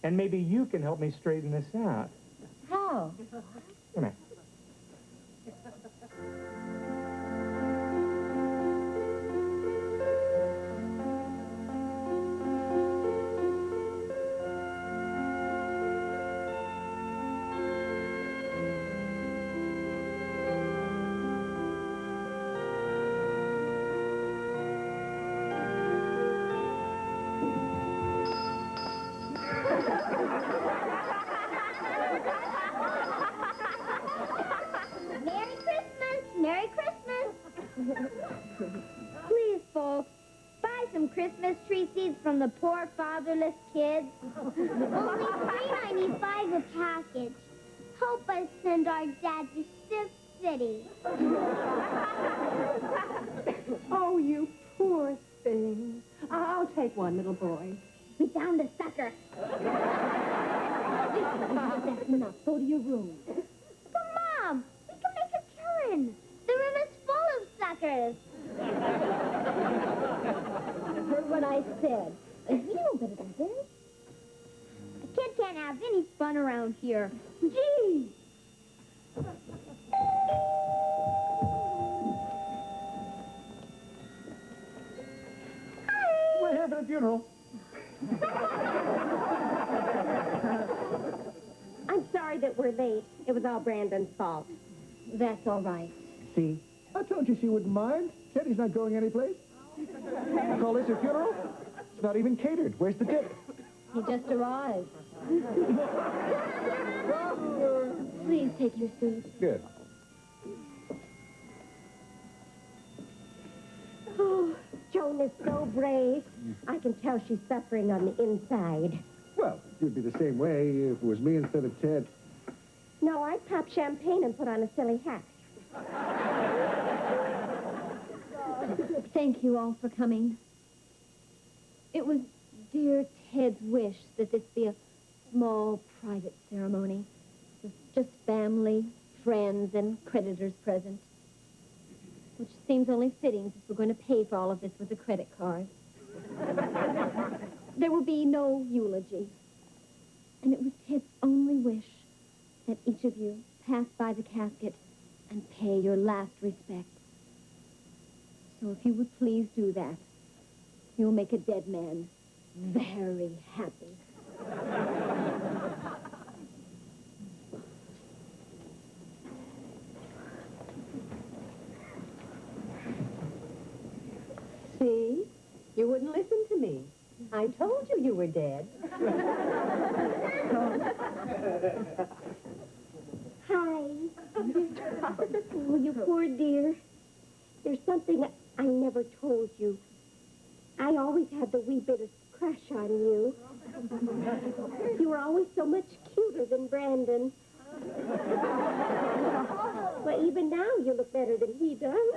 And maybe you can help me straighten this out. How? Come here. Merry Christmas! Merry Christmas! Please, folks, buy some Christmas tree seeds from the poor fatherless kids. Only $3.95 a package. Help us send our dad to Stiff City. Oh, you poor thing. I'll take one, little boy. We found a sucker. That's enough. Go to your room. But, Mom, we can make a killing. The room is full of suckers. You heard what I said. You know better than this. A kid can't have any fun around here. Gee! We're here for the funeral. I'm sorry that we're late. It was all Brandon's fault. That's all right. See? I told you she wouldn't mind. Teddy's not going anyplace. Call this a funeral? It's not even catered. Where's the tip? He just arrived. Please take your seat. Good. Oh, Joan is so brave. I can tell she's suffering on the inside. Well, it'd be the same way if it was me instead of Ted. No, I'd pop champagne and put on a silly hat. Thank you all for coming. It was dear Ted's wish that this be a small, private ceremony with just family, friends, and creditors present. Which seems only fitting since we're going to pay for all of this with a credit card. There will be no eulogy. And it was Ted's only wish that each of you pass by the casket and pay your last respects. So if you would please do that, you'll make a dead man very happy. See? You wouldn't listen to me. I told you were dead. Hi. Oh, you poor dear. There's something I never told you. I always had the wee bit of crush on you. You were always so much cuter than Brandon. But even now, you look better than he does.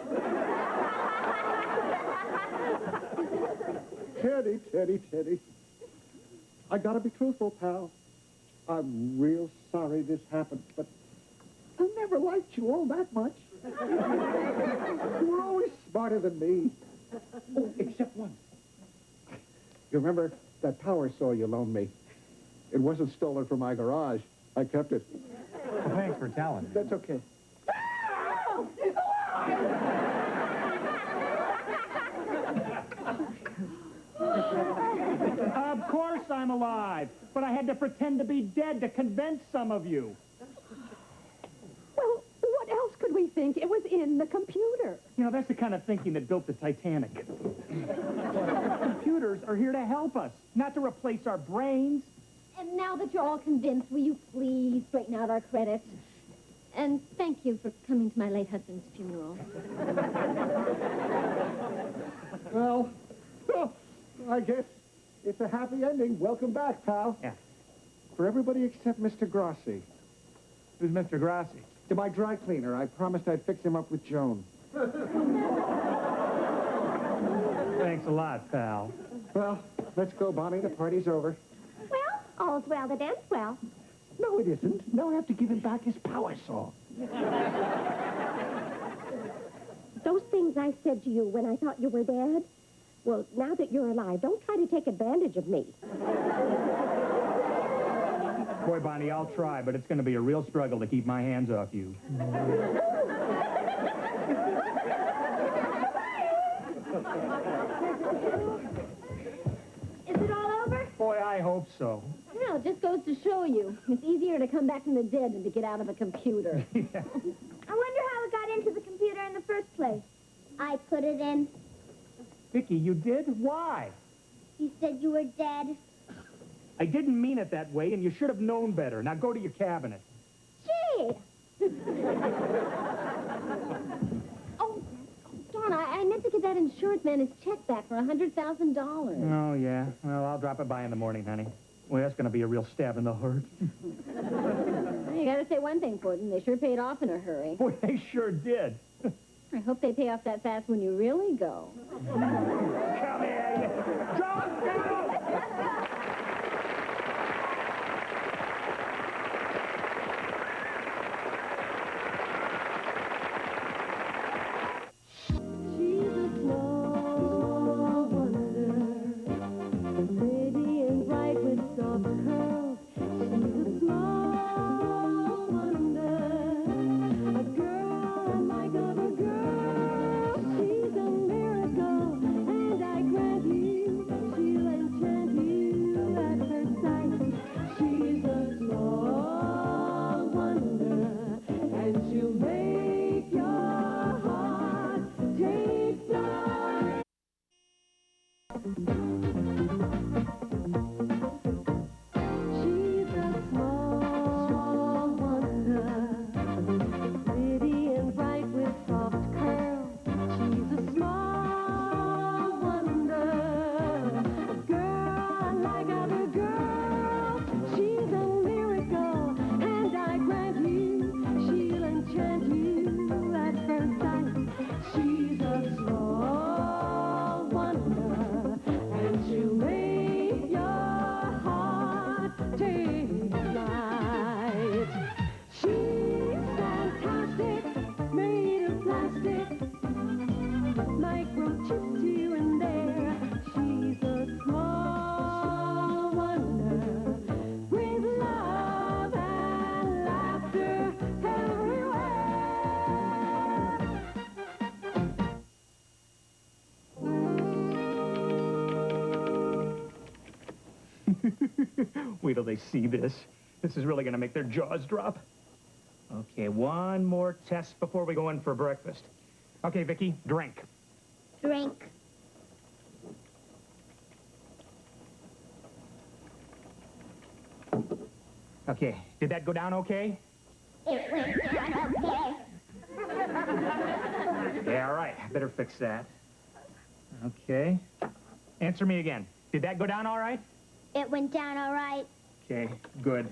Teddy. I gotta be truthful, pal. I'm real sorry this happened, but I never liked you all that much. You were always smarter than me. Oh, except once. You remember that power saw you loaned me? It wasn't stolen from my garage. I kept it. Well, thanks for telling me. That's okay. Of course I'm alive, but I had to pretend to be dead to convince some of you. Well, what else we think it was in the computer. You know, that's the kind of thinking that built the Titanic. Computers are here to help us, not to replace our brains. And now that you're all convinced, will you please straighten out our credit? And thank you for coming to my late husband's funeral. Well, I guess it's a happy ending. Welcome back, pal. Yeah. For everybody except Mr. Grossi. Who's Mr. Grossi? To my dry cleaner. I promised I'd fix him up with Joan. Thanks a lot, pal. Well, let's go, Bonnie. The party's over. Well, all's well that ends well. No, it isn't. Now I have to give him back his power saw. Those things I said to you when I thought you were dead, well, now that you're alive, don't try to take advantage of me. Boy, Bonnie, I'll try, but it's going to be a real struggle to keep my hands off you. Is it all over? Boy, I hope so. Well, it just goes to show you. It's easier to come back from the dead than to get out of a computer. I wonder how it got into the computer in the first place. I put it in. Vicki, you did? Why? You said you were dead. I didn't mean it that way, and you should have known better. Now go to your cabinet. Gee! Oh, darn, I meant to give that insurance man his check back for $100,000. Oh, yeah? Well, I'll drop it by in the morning, honey. Well, that's going to be a real stab in the heart. You gotta say one thing for them. They sure paid off in a hurry. Boy, they sure did. I hope they pay off that fast when you really go. Come here, you... Don't go! Wait till they see this. This is really going to make their jaws drop. Okay, one more test before we go in for breakfast. Okay, Vicki, drink. Drink. Okay, did that go down okay? It went down okay. Yeah, all right. Better fix that. Okay. Answer me again. Did that go down all right? It went down all right. Okay, good.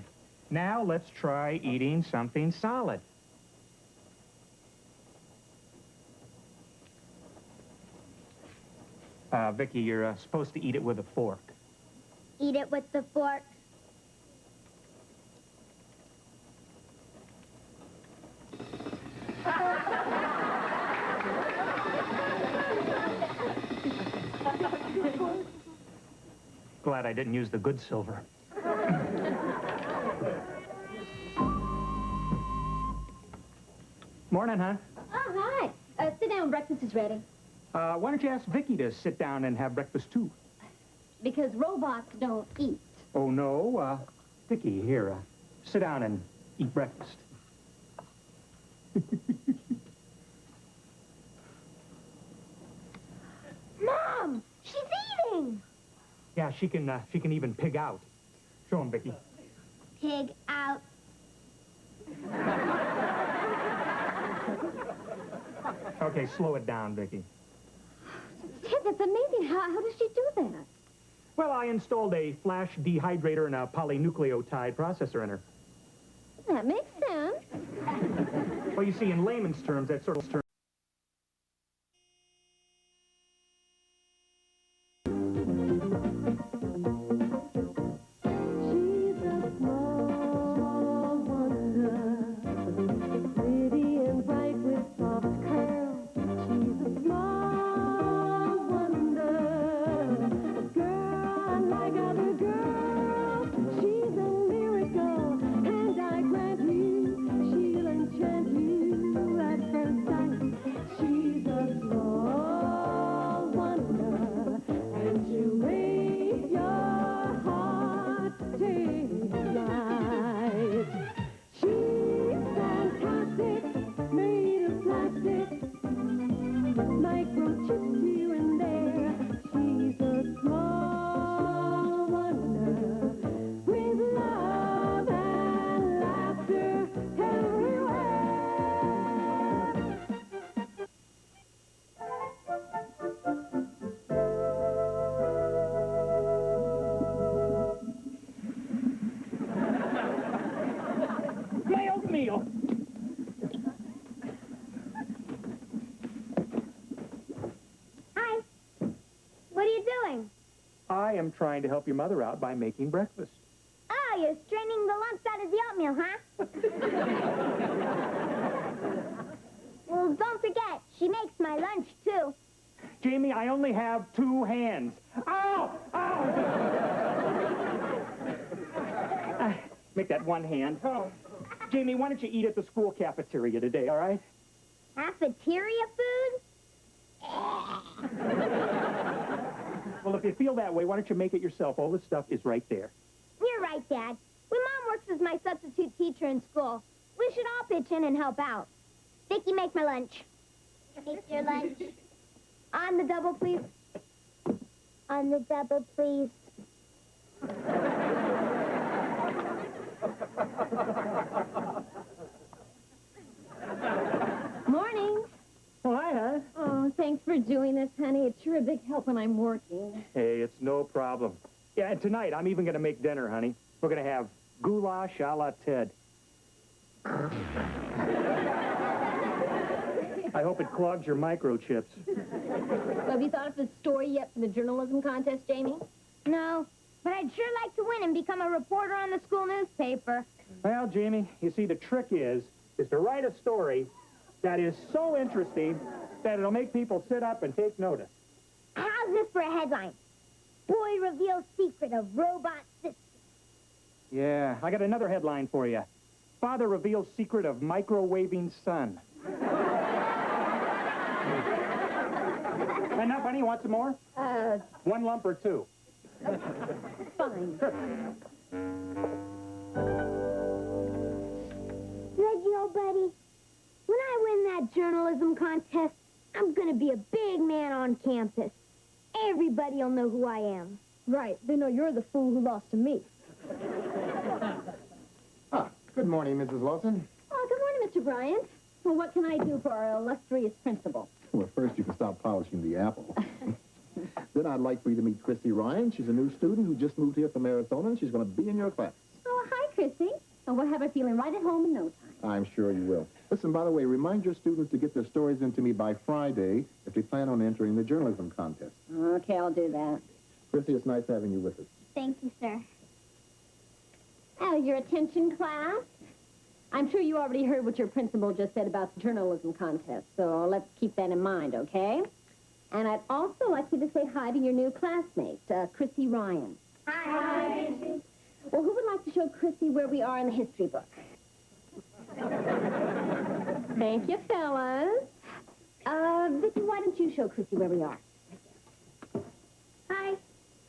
Now let's try eating something solid. Vicki, you're supposed to eat it with a fork. Eat it with the fork. Glad I didn't use the good silver. Morning, huh? Oh, hi. Sit down. Breakfast is ready. Why don't you ask Vicki to sit down and have breakfast, too? Because robots don't eat. Oh, no. Vicki, here, sit down and eat breakfast. Yeah, she can even pig out. Show him, Vicki. Pig out. Okay, slow it down, Vicki. Ted, that's amazing. How does she do that? Well, I installed a flash dehydrator and a polynucleotide processor in her. That makes sense. Well, you see, in layman's terms, that sort of term. Hi. What are you doing? I am trying to help your mother out by making breakfast. Oh, you're straining the lumps out of the oatmeal, huh? Well, don't forget, she makes my lunch, too. Jamie, I only have 2 hands. Ow! Ow! Make that 1 hand. Oh. Jamie, why don't you eat at the school cafeteria today, all right? Cafeteria food? Well, if you feel that way, why don't you make it yourself? All the stuff is right there. You're right, Dad. When Mom works as my substitute teacher in school, we should all pitch in and help out. Vicki, make my lunch. Make your lunch. On the double, please. On the double, please. Morning. Oh, hi, hon. Oh, thanks for doing this, honey. It's sure a big help when I'm working. Hey, it's no problem. Yeah, and tonight, I'm even going to make dinner, honey. We're going to have goulash a la Ted. I hope it clogs your microchips. So have you thought of a story yet for the journalism contest, Jamie? No, but I'd sure like to win and become a reporter on the school newspaper. Well, Jamie, you see, the trick is to write a story that is so interesting that it'll make people sit up and take notice. How's this for a headline? Boy reveals secret of robot system. Yeah, I got another headline for you. Father reveals secret of microwaving son. Enough, honey? You want some more? 1 lump or 2? Fine. Reggie, old buddy, when I win that journalism contest, I'm going to be a big man on campus. Everybody will know who I am. Right. They know you're the fool who lost to me. Good morning, Mrs. Lawson. Oh, good morning, Mr. Bryant. Well, what can I do for our illustrious principal? Well, first you can stop polishing the apple. Then I'd like for you to meet Chrissy Ryan. She's a new student who just moved here from Arizona, and she's going to be in your class. Oh, hi, Chrissy. Oh, we'll have her feeling right at home in no time. I'm sure you will. Listen, by the way, remind your students to get their stories into me by Friday if they plan on entering the journalism contest. Okay, I'll do that. Chrissy, it's nice having you with us. Thank you, sir. Oh, your attention, class? I'm sure you already heard what your principal just said about the journalism contest, so let's keep that in mind, okay? And I'd also like you to say hi to your new classmate, Chrissy Ryan. Hi. Well, who would like to show Chrissy where we are in the history book? Thank you, fellas. Vicki, why don't you show Chrissy where we are? Hi.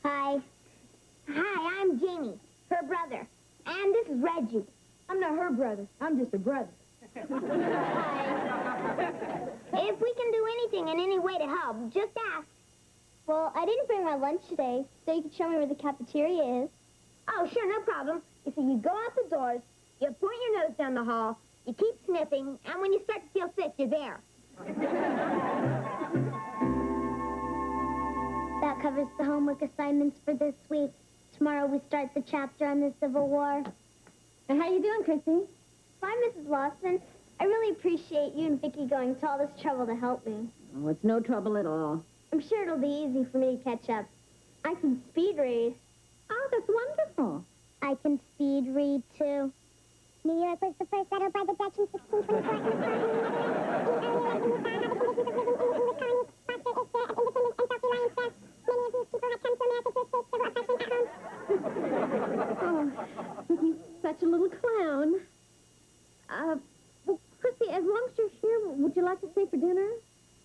Hi. Hi, I'm Jamie, her brother. And this is Reggie. I'm not her brother. I'm just a brother. Hi. If we can do anything in any way to help, just ask. Well, I didn't bring my lunch today, so you could show me where the cafeteria is. Oh, sure, no problem. You see, you go out the doors, you point your nose down the hall, you keep sniffing, and when you start to feel sick, you're there. That covers the homework assignments for this week. Tomorrow we start the chapter on the Civil War. And how you doing, Chrissy? Bye, Mrs. Lawson. I really appreciate you and Vicki going to all this trouble to help me. Oh, it's no trouble at all. I'm sure it'll be easy for me to catch up. I can speed read. Oh, that's wonderful. I can speed read, too. New York was the first settled by the Dutch in 1624. Oh, Vicky's such a little clown. Well, Chrissy, as long as you're here, would you like to stay for dinner?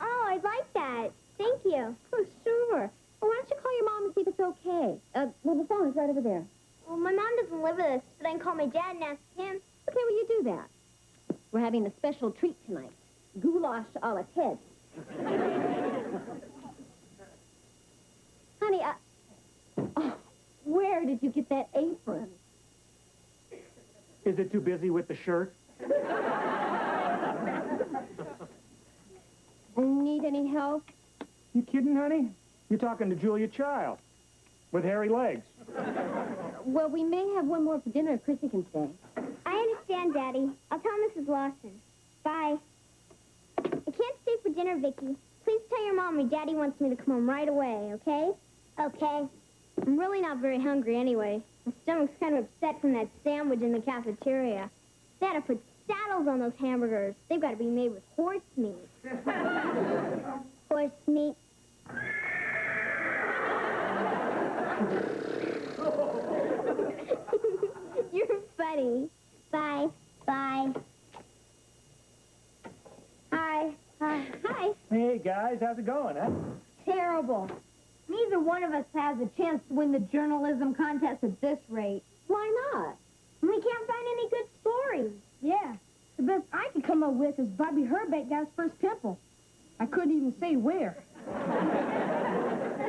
Oh, I'd like that. Thank you. Oh, sure. Well, why don't you call your mom and see if it's okay? Well, the phone is right over there. Well, my mom doesn't live with us, but I can call my dad and ask him. Okay, well, you do that. We're having a special treat tonight. Goulash a la Ted. Honey, oh, where did you get that apron? Is it too busy with the shirt? Need any help? You kidding, honey? You're talking to Julia Child with hairy legs. Well, we may have one more for dinner if Chrissy can stay. I understand, Daddy. I'll tell Mrs. Lawson. Bye. I can't stay for dinner, Vicki. Please tell your mom your daddy wants me to come home right away, okay? Okay. I'm really not very hungry anyway. My stomach's kind of upset from that sandwich in the cafeteria. They had to put saddles on those hamburgers. They've got to be made with horse meat. Horse meat. You're funny. Bye. Bye. Hi. Hi. Hey, guys, how's it going, huh? Terrible. Neither one of us has a chance to win the journalism contest at this rate. Why not? We can't find any good stories. Yeah. The best I could come up with is Bobby Herbeck got his first pimple. I couldn't even say where.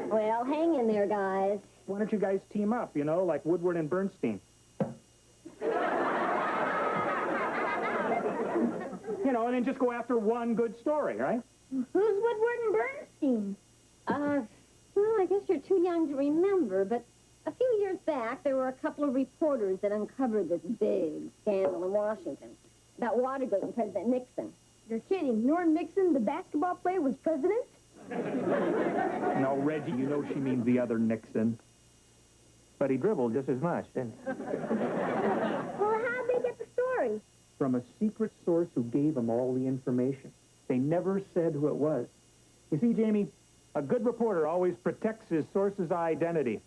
Well, hang in there, guys. Why don't you guys team up, you know, like Woodward and Bernstein? You know, and then just go after one good story, right? Who's Woodward and Bernstein? Well, I guess you're too young to remember, but a few years back, there were a couple of reporters that uncovered this big scandal in Washington about Watergate and President Nixon. You're kidding. Norm Nixon, the basketball player, was president? No, Reggie, you know she means the other Nixon. But he dribbled just as much, didn't he? Well, how'd they get the story? From a secret source who gave them all the information. They never said who it was. You see, Jamie, a good reporter always protects his source's identity.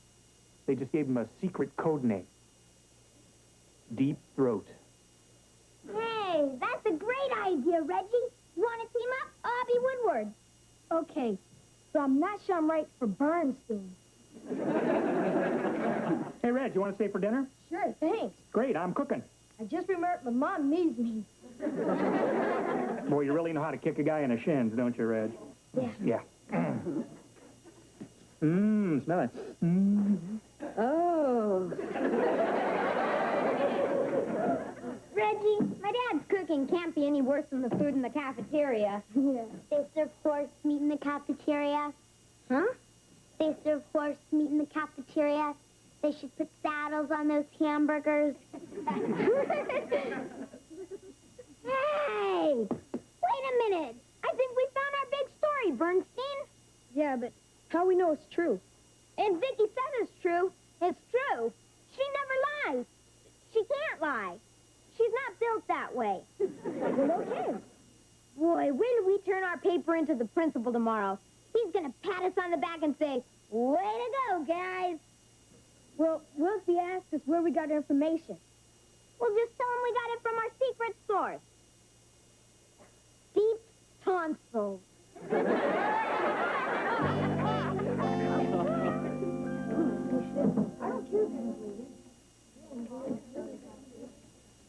They just gave him a secret code name. Deep Throat. Hey, that's a great idea, Reggie. You want to team up? I'll be Woodward. Okay, so I'm not sure I'm right for Bernstein. Hey, Reg, you want to stay for dinner? Sure, thanks. Great, I'm cooking. I just remembered my mom needs me. Boy, you really know how to kick a guy in the shins, don't you, Reg? Yeah. Yeah. Smell it. Oh. Reggie, my dad's cooking can't be any worse than the food in the cafeteria. Yeah. They serve horse meat in the cafeteria. Huh? They serve horse meat in the cafeteria. They should put saddles on those hamburgers. Hey! Wait a minute! I think we found our big story, Bernstein. Yeah, but how we know it's true? And Vicki said it's true. It's true. She never lies. She can't lie. She's not built that way. Well, okay. Boy, when do we turn our paper into the principal tomorrow? He's gonna pat us on the back and say, way to go, guys. Well, what if he asks us where we got our information? We'll just tell him we got it from our secret source. Deep tonsils.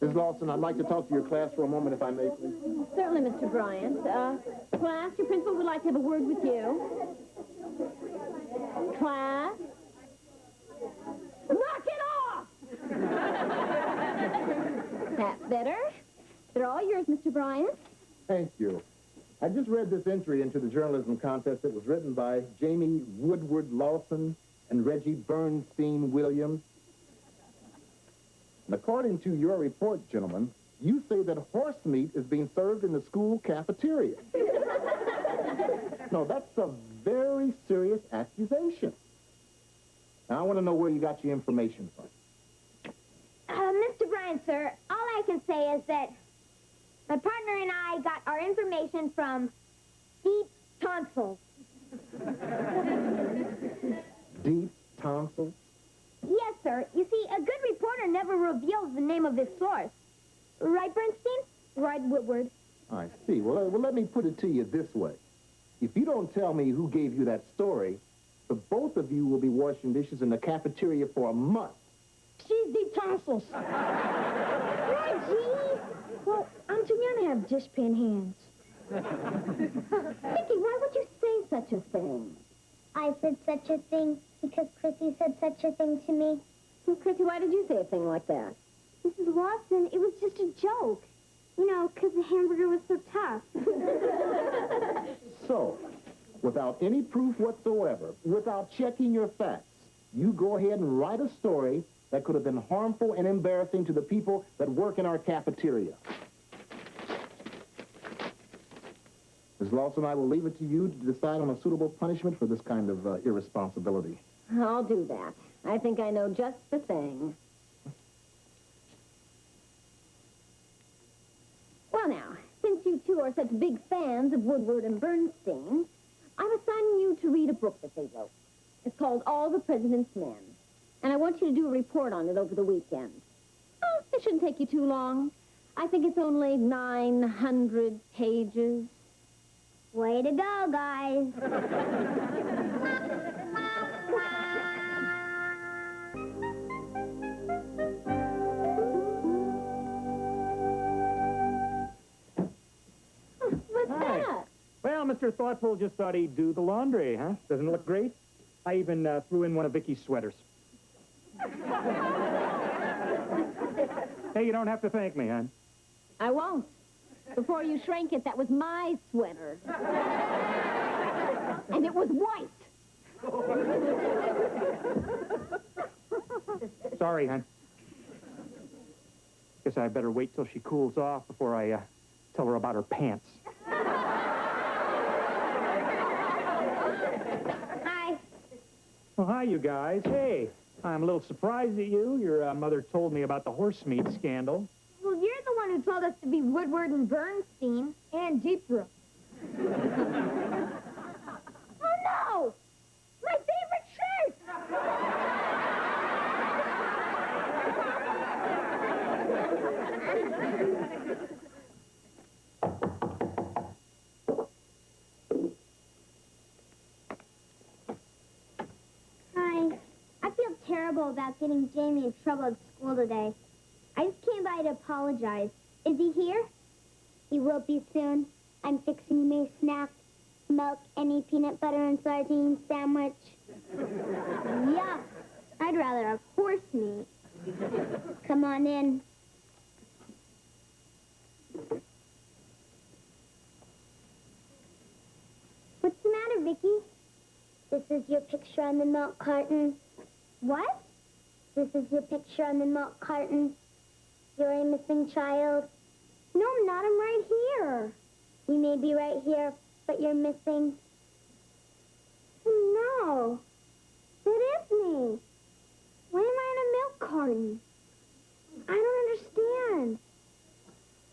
Ms. Lawson, I'd like to talk to your class for a moment, if I may, please. Certainly, Mr. Bryant. Class, your principal would like to have a word with you. Class? Knock it off! That's better. They're all yours, Mr. Bryant. Thank you. I just read this entry into the journalism contest that was written by Jamie Woodward Lawson and Reggie Bernstein Williams. And according to your report, gentlemen, you say that horse meat is being served in the school cafeteria. No, that's a very serious accusation. Now, I want to know where you got your information from. Mr. Bryant, sir, all I can say is that my partner and I got our information from deep tonsils. Deep tonsils? Yes, sir. You see, a good reporter never reveals the name of his source. Right, Bernstein? Right, Woodward. I see. Well, let me put it to you this way. If you don't tell me who gave you that story, the both of you will be washing dishes in the cafeteria for a month. She's deep tonsils. Reggie! Well, I'm too young to have dishpan hands. Vicki, why would you say such a thing? I said such a thing because Chrissy said such a thing to me. Well, Chrissy, why did you say a thing like that? Mrs. Lawson, it was just a joke. You know, because the hamburger was so tough. So, without any proof whatsoever, without checking your facts, you go ahead and write a story that could have been harmful and embarrassing to the people that work in our cafeteria. Ms. Lawson, I will leave it to you to decide on a suitable punishment for this kind of irresponsibility. I'll do that. I think I know just the thing. Well, now, since you two are such big fans of Woodward and Bernstein, I'm assigning you to read a book that they wrote. It's called All the President's Men, and I want you to do a report on it over the weekend. Oh, it shouldn't take you too long. I think it's only 900 pages. Way to go, guys. What's that? Well, Mr. Thoughtful just thought he'd do the laundry, huh? Doesn't it look great? I even threw in one of Vicky's sweaters. Hey, you don't have to thank me, hon. I won't. Before you shrank it, that was my sweater. And it was white. Sorry, hon. Guess I better wait till she cools off before I tell her about her pants. Hi. Well, hi, you guys. Hey, I'm a little surprised at you. Your mother told me about the horse meat scandal. Well, you're the one who told us to be Woodward and Bernstein. And Deep Throat. Oh, no! My favorite shirt! Hi. I feel terrible about getting Jamie in trouble at school today. I just came by to apologize. Is he here? He will be soon. I'm fixing him a snack. Milk, any peanut butter and sardine sandwich. Yuck. I'd rather have horse meat. Come on in. What's the matter, Vicki? This is your picture on the milk carton. What? This is your picture on the milk carton. You're a missing child. No, I'm not. I'm right here. You may be right here, but you're missing. Oh, no. That is me. Why am I in a milk carton? I don't understand.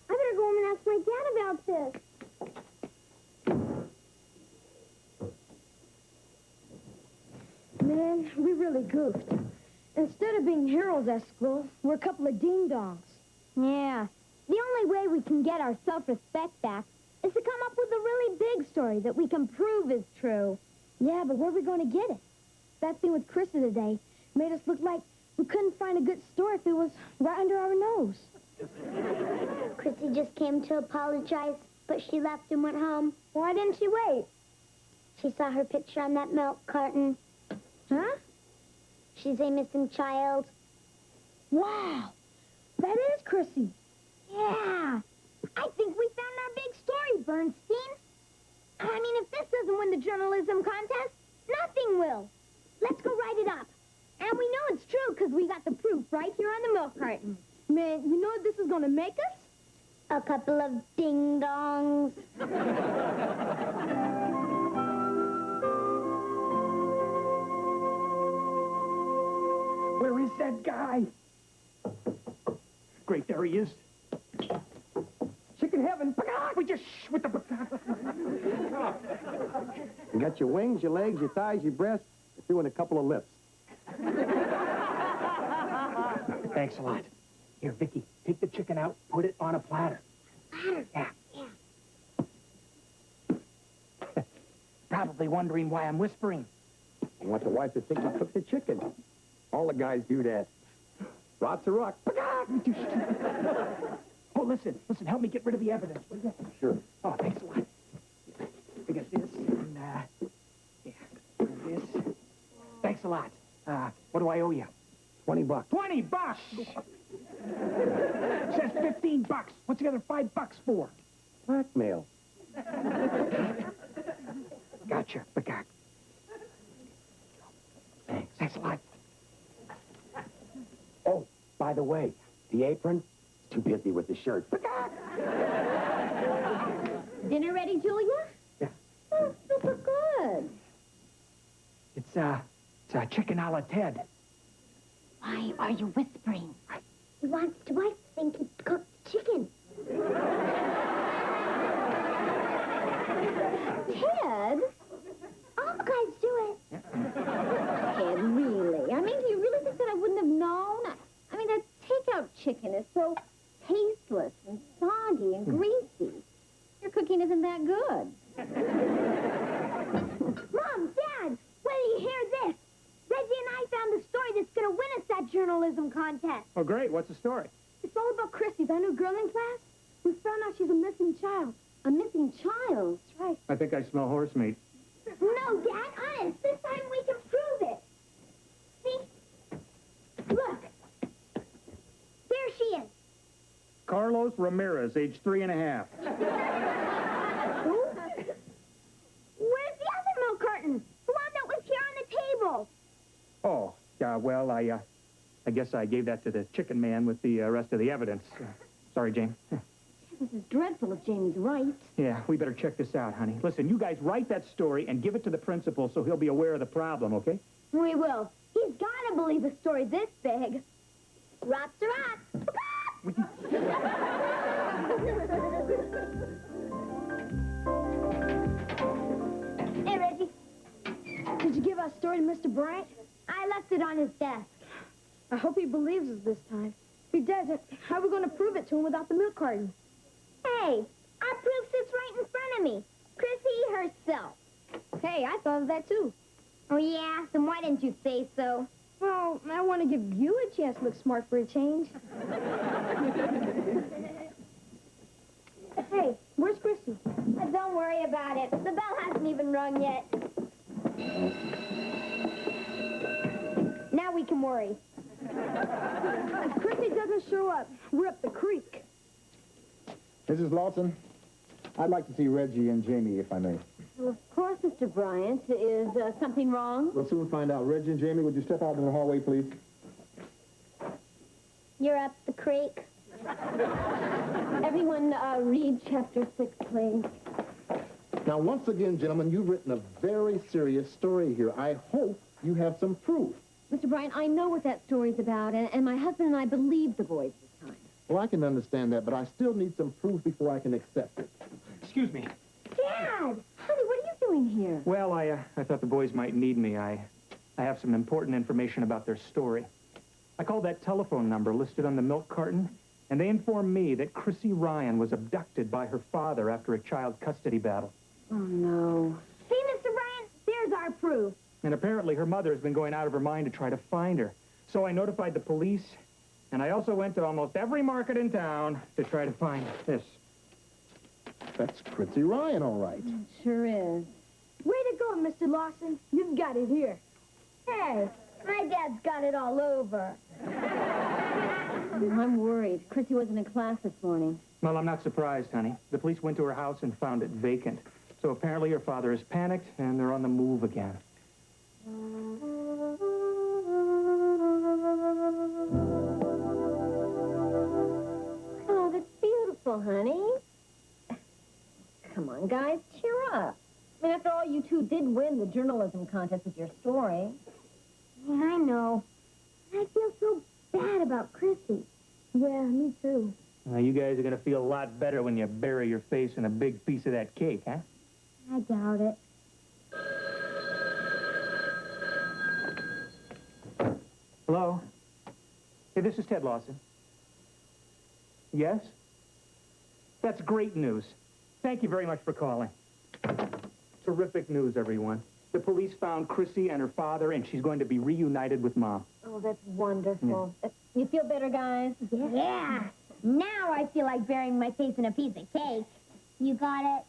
I better go home and ask my dad about this. Man, we really goofed. Instead of being heroes at school, we're a couple of ding-dongs. Yeah. The only way we can get our self-respect back is to come up with a really big story that we can prove is true. Yeah, but where are we going to get it? That thing with Krista today made us look like we couldn't find a good story if it was right under our nose. Chrissy just came to apologize, but she left and went home. Why didn't she wait? She saw her picture on that milk carton. Huh? She's a missing child. Wow, that is Chrissy. Yeah. I think we found our big story, Bernstein. I mean, if this doesn't win the journalism contest, nothing will. Let's go write it up. And we know it's true because we got the proof right here on the milk carton. Man, you know what this is going to make us? A couple of ding-dongs. Where is that guy? Great, there he is. Chicken heaven. We just with the. You got your wings, your legs, your thighs, your breasts, you threw in a couple of lips. Thanks a lot. Here, Vicki, take the chicken out, put it on a platter. Platter? Yeah. Probably wondering why I'm whispering. I want the wife to think you cooked the chicken. All the guys do that. Rots a rock. Oh, listen, help me get rid of the evidence, will you? Sure. Oh, thanks a lot. I got this, and, yeah, this. Thanks a lot. What do I owe you? $20. $20! Says $15. What's the other $5 for? Blackmail. Gotcha, Bagak. Thanks a lot. Oh, by the way, the apron, too busy with the shirt. Dinner ready, Julia? Yeah. Oh, super good. It's chicken a la Ted. Why are you whispering? He wants the wife to think he cooked chicken. Ted? All the guys do it. Ted, really? I mean, do you really think that I wouldn't have known? I mean, that takeout chicken is so tasteless and soggy and greasy. Your cooking isn't that good. Mom, Dad, wait till you hear this. Reggie and I found the story that's going to win us that journalism contest. Oh, great. What's the story? It's all about Chrissy, that new girl in class. We found out she's a missing child. A missing child? That's right. I think I smell horse meat. No, Dad, honest. This time we can prove it. See? Look. There she is. Carlos Ramirez, age 3.5. Who? Where's the other milk carton? The one that was here on the table. Oh, well, I guess I gave that to the chicken man with the rest of the evidence. Sorry, Jane. This is dreadful if Jamie's right. Yeah, we better check this out, honey. Listen, you guys write that story and give it to the principal so he'll be aware of the problem, okay? We will. He's got to believe a story this big. Rots to rock. Hey, Reggie. Did you give our story to Mr. Bryant? I left it on his desk. I hope he believes us this time. If he doesn't, how are we going to prove it to him without the milk carton? Hey, our proof sits right in front of me. Chrissy herself. Hey, I thought of that too. Oh, yeah? Then why didn't you say so? Well, I want to give you a chance to look smart for a change. Hey, where's Chrissy? Don't worry about it. The bell hasn't even rung yet. Now we can worry. If Chrissy doesn't show up, we're up the creek. Mrs. Lawson, I'd like to see Reggie and Jamie, if I may. Well, of course, Mr. Bryant. Is something wrong? We'll soon find out. Reggie and Jamie, would you step out in the hallway, please? You're up the creek. Everyone read chapter 6, please. Now, once again, gentlemen, you've written a very serious story here. I hope you have some proof. Mr. Bryant, I know what that story's about, and my husband and I believe the boys this time. Well, I can understand that, but I still need some proof before I can accept it. Excuse me. Dad! Honey, what are you doing here? Well, I thought the boys might need me. I have some important information about their story. I called that telephone number listed on the milk carton, and they informed me that Chrissy Ryan was abducted by her father after a child custody battle. Oh, no. See, Mr. Bryant? There's our proof. And apparently her mother has been going out of her mind to try to find her. So I notified the police, and I also went to almost every market in town to try to find this. That's Chrissy Ryan, all right. It sure is. Way to go, Mr. Lawson. You've got it here. Hey, my dad's got it all over. I'm worried. Chrissy wasn't in class this morning. Well, I'm not surprised, honey. The police went to her house and found it vacant. So apparently her father is panicked, and they're on the move again. Oh, that's beautiful, honey. Come on, guys, cheer up. I mean, after all, you two did win the journalism contest with your story. Yeah, I know. I feel so bad about Chrissy. Yeah, me too. You guys are going to feel a lot better when you bury your face in a big piece of that cake, huh? I doubt it. Hello? Hey, this is Ted Lawson. Yes? That's great news. Thank you very much for calling. Terrific news, everyone. The police found Chrissy and her father, and she's going to be reunited with Mom. Oh, that's wonderful. You feel better, guys? Yeah. Now I feel like burying my face in a piece of cake. You got it?